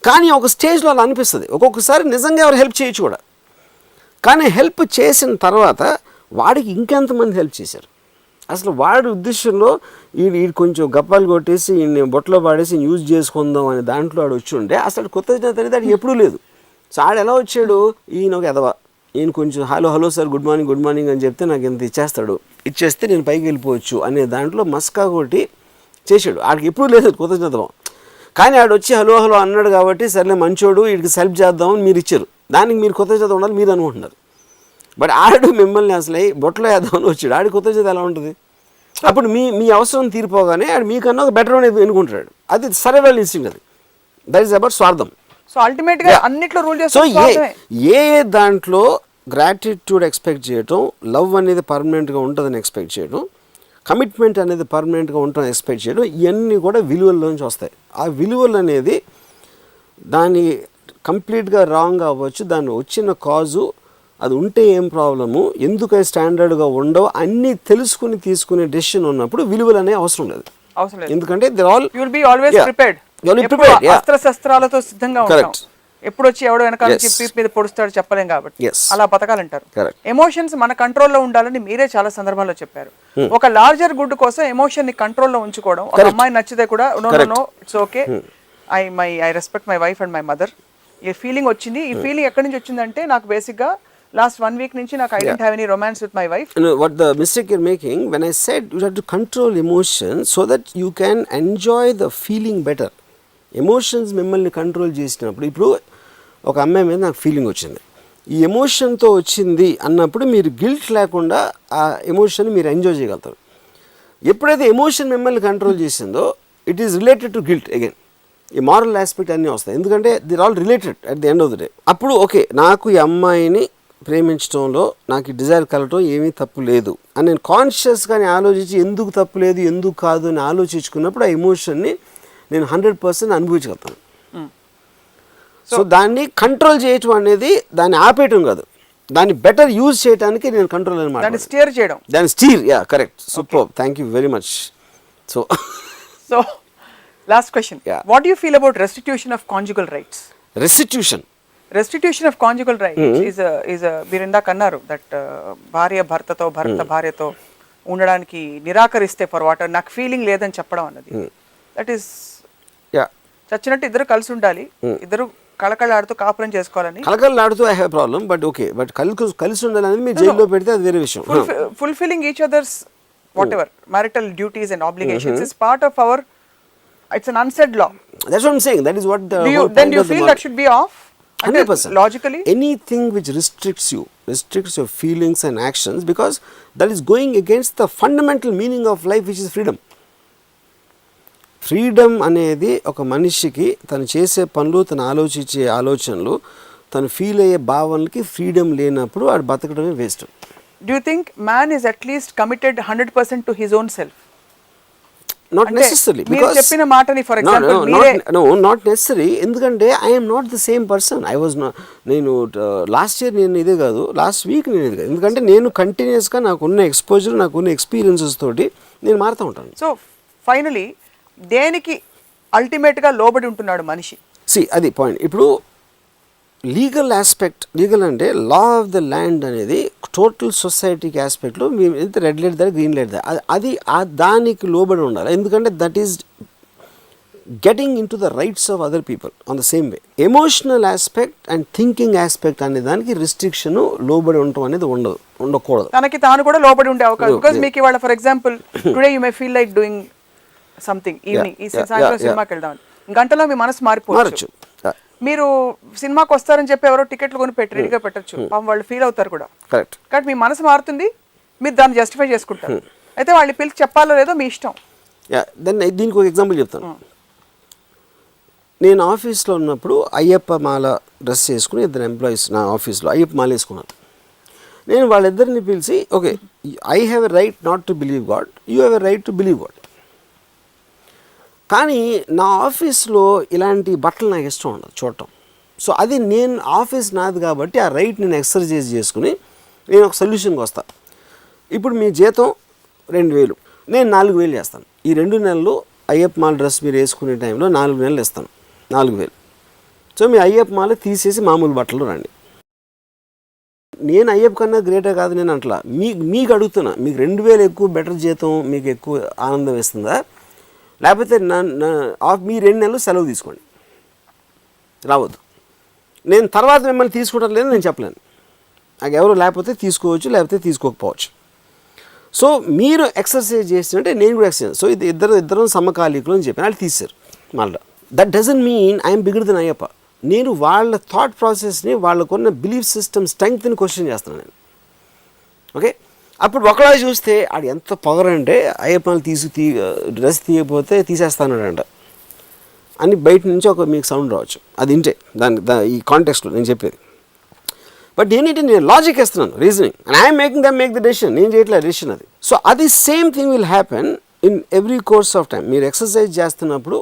కానీ ఒక స్టేజ్లో అలా అనిపిస్తుంది. ఒక్కొక్కసారి నిజంగా ఎవరు హెల్ప్ చేయొచ్చు కూడా. కానీ హెల్ప్ చేసిన తర్వాత వాడికి ఇంకెంతమంది హెల్ప్ చేశారు, అసలు వాడి ఉద్దేశంలో వీడు కొంచెం గప్పాలు కొట్టేసి ఈయన బొట్టలో పాడేసి యూజ్ చేసుకుందాం అనే దాంట్లో వాడు వచ్చి ఉంటే అసలు కృతజ్ఞత అనేది అది ఎప్పుడూ లేదు. సో ఆడు ఎలా వచ్చాడు, ఈయన ఒక ఎదవా, ఈయన కొంచెం హలో సార్ గుడ్ మార్నింగ్ అని చెప్తే నాకు ఇంత ఇచ్చేస్తే నేను పైకి వెళ్ళిపోవచ్చు అనే దాంట్లో మస్కా కొట్టి చేశాడు. ఆడికి ఎప్పుడూ లేదు కృతజ్ఞత. కానీ ఆడు వచ్చి హలో అన్నాడు కాబట్టి సర్లే మంచోడు వీడికి సెల్ఫ్ చేద్దామని మీరు ఇచ్చారు, దానికి మీరు కృతజ్ఞత ఉండాలి మీరు అనుకుంటున్నారు. బట్ ఆడు మిమ్మల్ని అసలు బొట్టలో వేద్దామని వచ్చాడు, ఆడి కృతజ్ఞత ఎలా ఉంటుంది? అప్పుడు మీ అవసరం తీరిపోగానే ఆడు మీకన్నా ఒక బెటర్ అనేది ఎన్నుకుంటాడు. అది సర్వైవల్ ఇన్స్టింక్ట్. అది దట్ ఈస్ అబౌట్ స్వార్థం. సో అల్టిమేట్గా అన్నిట్లో రూల్ చేస్తే ఏ దాంట్లో గ్రాటిట్యూడ్ ఎక్స్పెక్ట్ చేయటం, లవ్ అనేది పర్మనెంట్గా ఉంటుందని ఎక్స్పెక్ట్ చేయడం, కమిట్మెంట్ అనేది పర్మనెంట్గా ఉంటుందని ఎక్స్పెక్ట్ చేయడం, ఇవన్నీ కూడా విలువల్లోంచి వస్తాయి. ఆ విలువలు అనేది దాన్ని కంప్లీట్గా రాంగ్ అవ్వచ్చు, దాన్ని వచ్చిన కాజు, అది ఉంటే ఏం ప్రాబ్లము, ఎందుకు స్టాండర్డ్గా ఉండవు అన్నీ తెలుసుకుని తీసుకునే డెసిషన్ ఉన్నప్పుడు విలువలు అనేవి అవసరం లేదు. ఎందుకంటే శస్త్రాలతో సిద్ధంగా ఉంటాం, ఎప్పుడు వచ్చి ఎవడో వెనకాల పీప్ మీద పొడుస్తాడు చెప్పలేం కాబట్టి అలా బతకాలంటారు. ఎమోషన్స్ మన కంట్రోల్లో ఉండాలని మీరే చాలా సందర్భాల్లో చెప్పారు. ఒక లార్జర్ గుడ్ కోసం ఎమోషన్ ని కంట్రోల్లో ఉంచుకోవడం, ఒక అమ్మాయి నచ్చితే కూడా no it's okay, I respect my wife and my mother, ఈ ఫీలింగ్ వచ్చింది. ఈ ఫీలింగ్ ఎక్కడి నుంచి వచ్చిందంటే నాకు బేసిక్ గా last 1 week నుంచి నాకు I didn't have any romance with my wife. You know what the mistake you're making when I said you have to control emotions so that you can enjoy the feeling better. Emotions మిమ్మల్ని కంట్రోల్ చేసినప్పుడు, ఇప్పుడు ఒక అమ్మాయి మీద నాకు ఫీలింగ్ వచ్చింది, ఈ ఎమోషన్తో వచ్చింది అన్నప్పుడు మీరు గిల్ట్ లేకుండా ఆ ఎమోషన్ మీరు ఎంజాయ్ చేయగలుగుతారు. ఎప్పుడైతే ఎమోషన్ మిమ్మల్ని కంట్రోల్ చేసిందో it is related to guilt again. ఈ మారల్ ఆస్పెక్ట్ అన్నీ వస్తాయి, ఎందుకంటే they're all related at the end of the day. అప్పుడు ఓకే, నాకు ఈ అమ్మాయిని ప్రేమించడంలో నాకు ఈ డిజైర్ కలగటం ఏమీ తప్పు లేదు అని నేను కాన్షియస్గానే ఆలోచించి ఎందుకు తప్పు లేదు ఎందుకు కాదు అని ఆలోచించుకున్నప్పుడు ఆ ఎమోషన్ని నేను 100% అనుభవించగలుగుతాను. సో దాన్ని కంట్రోల్ చేయటం అనేది దాన్ని ఆపేయటం కాదు, దాన్ని బెటర్ యూజ్ చేయడానికి నేను కంట్రోల్ అనమాట, దాన్ని స్టీర్ చేయడం, దాన్ని stir. Yeah, correct, super, thank you very much. So last question, what you feel about restitution of conjugal rights? Restitution of conjugal rights is మీరు ఇందాక అన్నారు దట్ భార్య భర్తతో భర్త భార్యతో ఉండడానికి నిరాకరిస్తే ఫర్ వాటర్ నాకు ఫీలింగ్ లేదని చెప్పడం అన్నది, దట్ ఈస్ చచ్చినట్టు ఇద్దరు కలిసి ఉండాలి, ఇద్దరు కళకళలాడుతూ కాపురం చేసుకోవాలని. కళకళలాడుతూ I have problem, but okay, but కలిసి ఉండాలని మీరు జైల్లో పెడితే అది వేరే విషయం. Fulfilling each others whatever marital duties and obligations is part of our, it's an unsaid law. That's what I'm saying, that is what the then do you feel that should be off 100%. Logically Anything which restricts your feelings and actions, because that is going against the fundamental meaning of life, which is freedom. Freedom అనేది ఒక మనిషికి తను చేసే పనులు, తను ఆలోచించే ఆలోచనలు, తను ఫీల్ అయ్యే భావనలకి ఫ్రీడమ్ లేనప్పుడు వాడు బతకడమే waste. Do you think man is at least committed 100% to his own self? Not necessarily, because చెప్పిన మాటని ఫర్ ఎగ్జాంపుల్ not necessary, ఎందుకంటే I am not the same person. I was not, నేను లాస్ట్ ఇయర్ నేను ఇదే కాదు, లాస్ట్ వీక్ నేను ఇదే కాదు, ఎందుకంటే నేను కంటిన్యూస్గా నాకున్న ఎక్స్పోజర్, నాకున్న ఎక్స్పీరియన్సెస్ తోటి నేను మారుతూ ఉంటాను. సో ఫైనలీ దేనికి అల్టిమేట్గా లోబడి ఉంటున్నాడు మనిషి? అది పాయింట్. ఇప్పుడు లీగల్ ఆస్పెక్ట్, లీగల్ అంటే లా ఆఫ్ ద ల్యాండ్ అనేది టోటల్ సొసైటీకి ఆస్పెక్ట్లో మేము ఎంత రెడ్ లైట్ దా గ్రీన్ లైట్ దా అది దానికి లోబడి ఉండాలి, ఎందుకంటే that is getting in to the rights of other people on the same way. Emotional aspect and thinking aspect అనే దానికి రిస్ట్రిక్షన్, లోబడి ఉండటం అనేది ఉండకూడదు. తనకి తాను కూడా లోబడి ఉండే అవకాశం, బికాజ్ మీకు ఇవాళ for example today you may feel like doing something evening, ఈ సాయంత్రం సినిమాకి వెళ్దాం, గంటలో మీ మనసు మారిపోవచ్చు. మీరు సినిమాకి వస్తారని చెప్పి ఎవరో టికెట్లు కొని రెడీగా పెట్టచ్చు, పాపం వాళ్ళు ఫీల్ అవుతారు కూడా, కాబట్టి మీ మనసు మారుతుంది, మీరు దాన్ని జస్టిఫై చేసుకుంటారు. అయితే వాళ్ళు పిలిచి చెప్పాలో లేదో మీ ఇష్టం. దీనికి ఒక ఎగ్జాంపుల్ చెప్తాను. నేను ఆఫీస్లో ఉన్నప్పుడు అయ్యప్ప మాల డ్రెస్ చేసుకుని ఇద్దరు ఎంప్లాయీస్ నా ఆఫీస్లో అయ్యప్ప మాల వేసుకున్నాను. నేను వాళ్ళిద్దరిని పిలిచి, okay, I have a right not to believe God, you have a right to believe God, కానీ నా ఆఫీస్లో ఇలాంటి బట్టలు నాకు ఇష్టం ఉండదు చూడటం. సో అది నేను ఆఫీస్ నాది కాబట్టి ఆ రైట్ నేను ఎక్సర్సైజ్ చేసుకుని నేను ఒక సొల్యూషన్కి వస్తాను. ఇప్పుడు మీ జీతం 2000, నేను 4000 చేస్తాను. ఈ 2 నెలలు అయ్యప్ప మాల డ్రెస్ మీరు వేసుకునే టైంలో 4 నెలలు ఇస్తాను, 4000. సో మీ అయ్యప్ప మాల తీసేసి మామూలు బట్టలు రండి. నేను అయ్యప్ప కన్నా గ్రేటే కాదు నేను అట్లా మీకు అడుగుతున్నా, మీకు 2000 ఎక్కువ బెటర్ జీతం మీకు ఎక్కువ ఆనందం ఇస్తుందా, లేకపోతే మీ 2 నెలలు సెలవు తీసుకోండి, రావద్దు. నేను తర్వాత మిమ్మల్ని తీసుకుంటాను లేదు నేను చెప్పలేను, నాకు ఎవరు లేకపోతే తీసుకోవచ్చు, లేకపోతే తీసుకోకపోవచ్చు. సో మీరు ఎక్సర్సైజ్ చేస్తుంటే నేను కూడా ఎక్సర్సైజ్. సో ఇది ఇద్దరం సమకాలీకులు అని చెప్పి వాళ్ళు తీశారు. మళ్ళీ that doesn't mean I'm bigger than Ayyappa. నేను వాళ్ళ థాట్ ప్రాసెస్ని, వాళ్ళకున్న బిలీఫ్ సిస్టమ్ స్ట్రెంగ్త్ని క్వశ్చన్ చేస్తున్నాను నేను. ఓకే, అప్పుడు ఒకలా చూస్తే ఆడు ఎంత పొగరంటే అయ్యప్పని డ్రెస్ తీయకపోతే తీసేస్తానంట అని బయట నుంచి ఒక మీకు సౌండ్ రావచ్చు, అది వింటే ఈ కాంటెక్స్ట్లో నేను చెప్పేది. బట్ ఏంటంటే నేను లాజిక్ వేస్తున్నాను, reasoning, and I'm making them make the decision, నేను చేయట్లేదు డెసిషన్ అది. సో అది same thing will happen in every course of time. మీరు ఎక్సర్సైజ్ చేస్తున్నప్పుడు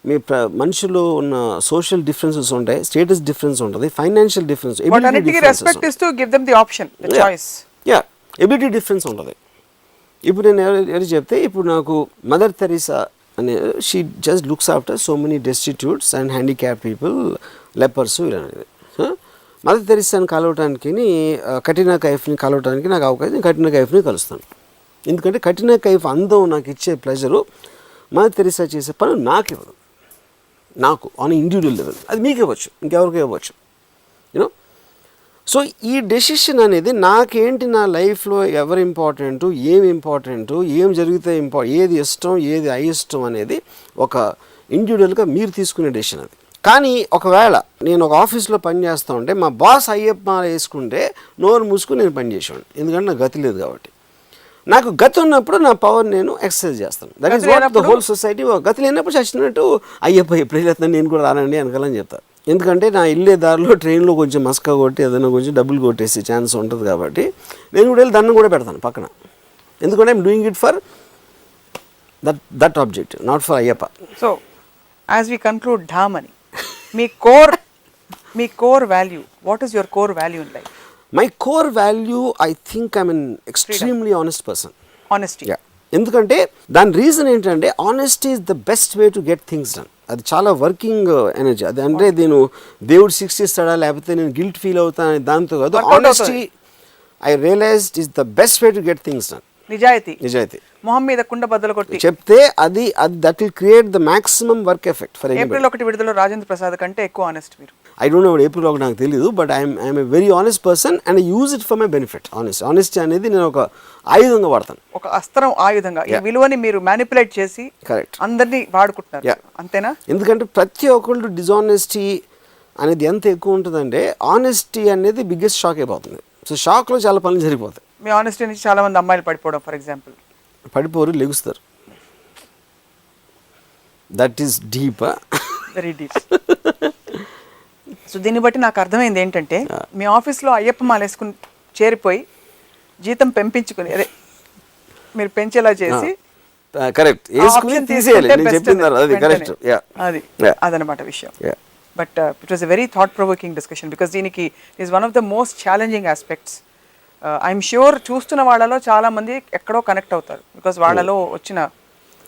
మీ మనుషులు ఉన్న సోషల్ డిఫరెన్సెస్ ఉంటాయి, స్టేటస్ డిఫరెన్స్ ఉంటుంది, ఫైనాన్షియల్ డిఫరెన్స్, ఎబిలిటీ డిఫరెన్స్ ఉంటుంది. ఇప్పుడు నేను ఎవరు చెప్తే, ఇప్పుడు నాకు మదర్ తెరీసా అనే she just looks after so many destitutes and handicap people, lepers అనేది. మదర్ తెరీసాని కలవటానికి, కట్రినా కైఫ్ని కలవటానికి నాకు అవకాశం, నేను కట్రినా కైఫ్ని కలుస్తాను. ఎందుకంటే కట్రినా కైఫ్ అందం నాకు ఇచ్చే ప్లెజరు మదర్ తెరీసా చేసే పని నాకు ఇవ్వదు, నాకు ఆన్ ఇండివిజువల్ లెవెల్. అది మీకు ఇవ్వచ్చు, ఇంకెవరికి ఇవ్వచ్చు, యూనో. సో ఈ డెసిషన్ అనేది నాకేంటి, నా లైఫ్లో ఎవరు ఇంపార్టెంటు, ఏం ఇంపార్టెంటు, ఏం జరిగితే ఏది ఇష్టం, ఏది అయిష్టం అనేది ఒక ఇండివిజువల్గా మీరు తీసుకునే డెసిషన్ అది. కానీ ఒకవేళ నేను ఒక ఆఫీస్లో పని చేస్తూ ఉంటే మా బాస్ అయ్యప్ప మాల వేసుకుంటే నోరు మూసుకుని నేను పని చేసేవాడిని, ఎందుకంటే నాకు గతి లేదు కాబట్టి. నాకు గతి ఉన్నప్పుడు నా పవర్ నేను ఎక్సర్సైజ్ చేస్తాను. That is what the whole society. గతి లేనప్పుడు చచ్చినట్టు అయ్యప్ప ఎప్పుడు వెళ్తాను నేను కూడా రానండి వెనకాలని చెప్తాను. ఎందుకంటే నా వెళ్ళే దారిలో ట్రైన్లో కొంచెం మస్కా కొట్టి ఏదైనా కొంచెం డబ్బులు కొట్టేసి ఛాన్స్ ఉంటుంది కాబట్టి నేను కూడా వెళ్ళి దండం కూడా పెడతాను పక్కన. ఎందుకంటే I'm doing it for that objective, not for Ayyappa. So as we conclude ధామని, మీ core value, what is your core value in life? My core value I think I'm an extremely honest person. Honesty. ఎందుకంటే దాని రీజన్ ఏంటంటే honesty is the best way to get things done. అది చాలా వర్కింగ్ ఎనర్జీ. అది అంటే నేను దేవుడు శిక్షిస్తాడా లేకపోతే నేను గిల్ట్ ఫీల్ అవుతాను దాంతో కాదు. Honesty I realized is the best way to get things done. నిజాయితీ మొహం మీద కుండ బద్దలు కొట్టి చెప్తే అది that will create the maximum work effect for anybody. April 1 విడుదల రాజేంద్ర ప్రసాద్ కంటే ఎక్కువ ఆనెస్ట్ మీరు. ఐ డోంట్ నో ఏప్రిల్ 1 నాకు తెలియదు, but I'm a very honest person and use it for my benefit. Honesty అనేది నేను ఒక ఆయుధంగా వాడతాను, ఒక అస్త్రం, ఆయుధంగా. ఈ విలువని మీరు మ్యానిపులేట్ చేసి కరెక్ట్ అందరినీ వాడుకుంటున్నారు, అంతేనా? ఎందుకంటే ప్రతి ఒక్కళ్ళు డిజానెస్టీ అనేది ఎంత ఎక్కువ ఉంటుందంటే ఆనెస్టీ అనేది బిగ్గెస్ట్ షాక్ అయిపోతుంది. సో షాక్లో చాలా పనులు జరిగిపోతాయి. మీ ఆనెస్టీ నుంచి చాలా మంది అమ్మాయిలు పడిపోవడం, ఫర్ ఎగ్జాంపుల్. పడిపోరు, లెగుస్తారు. That is deep, very deep. So దీన్ని బట్టి నాకు అర్థమైంది ఏంటంటే మీ ఆఫీస్లో అయ్యప్ప మాల వేసుకుని చేరిపోయి జీతం పెంపించుకుని, అదే మీరు పెంచేలా చేసి కరెక్ట్ అదనమాట విషయం. But it was a very thought provoking discussion because దీనికి is one of the most challenging aspects. I'm sure చూస్తున్న వాళ్ళలో చాలా మంది ఎక్కడో కనెక్ట్ అవుతారు బికాస్ వాళ్ళలో వచ్చిన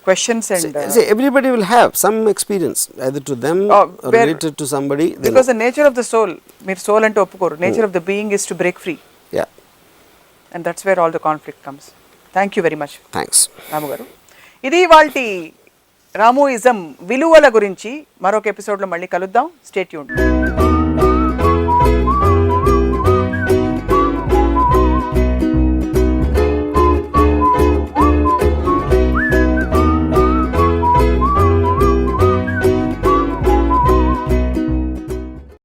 questions and everybody will have some experience either to them or related to somebody, because the nature of the soul, meer soul ante oppukoru, nature of the being is to break free. Yeah, and that's where all the conflict comes. Thank you very much. Thanks Ramu garu. Idi valti Ramuism viluvala gurinchi maroka episode lo malli kaluddam. Stay tuned.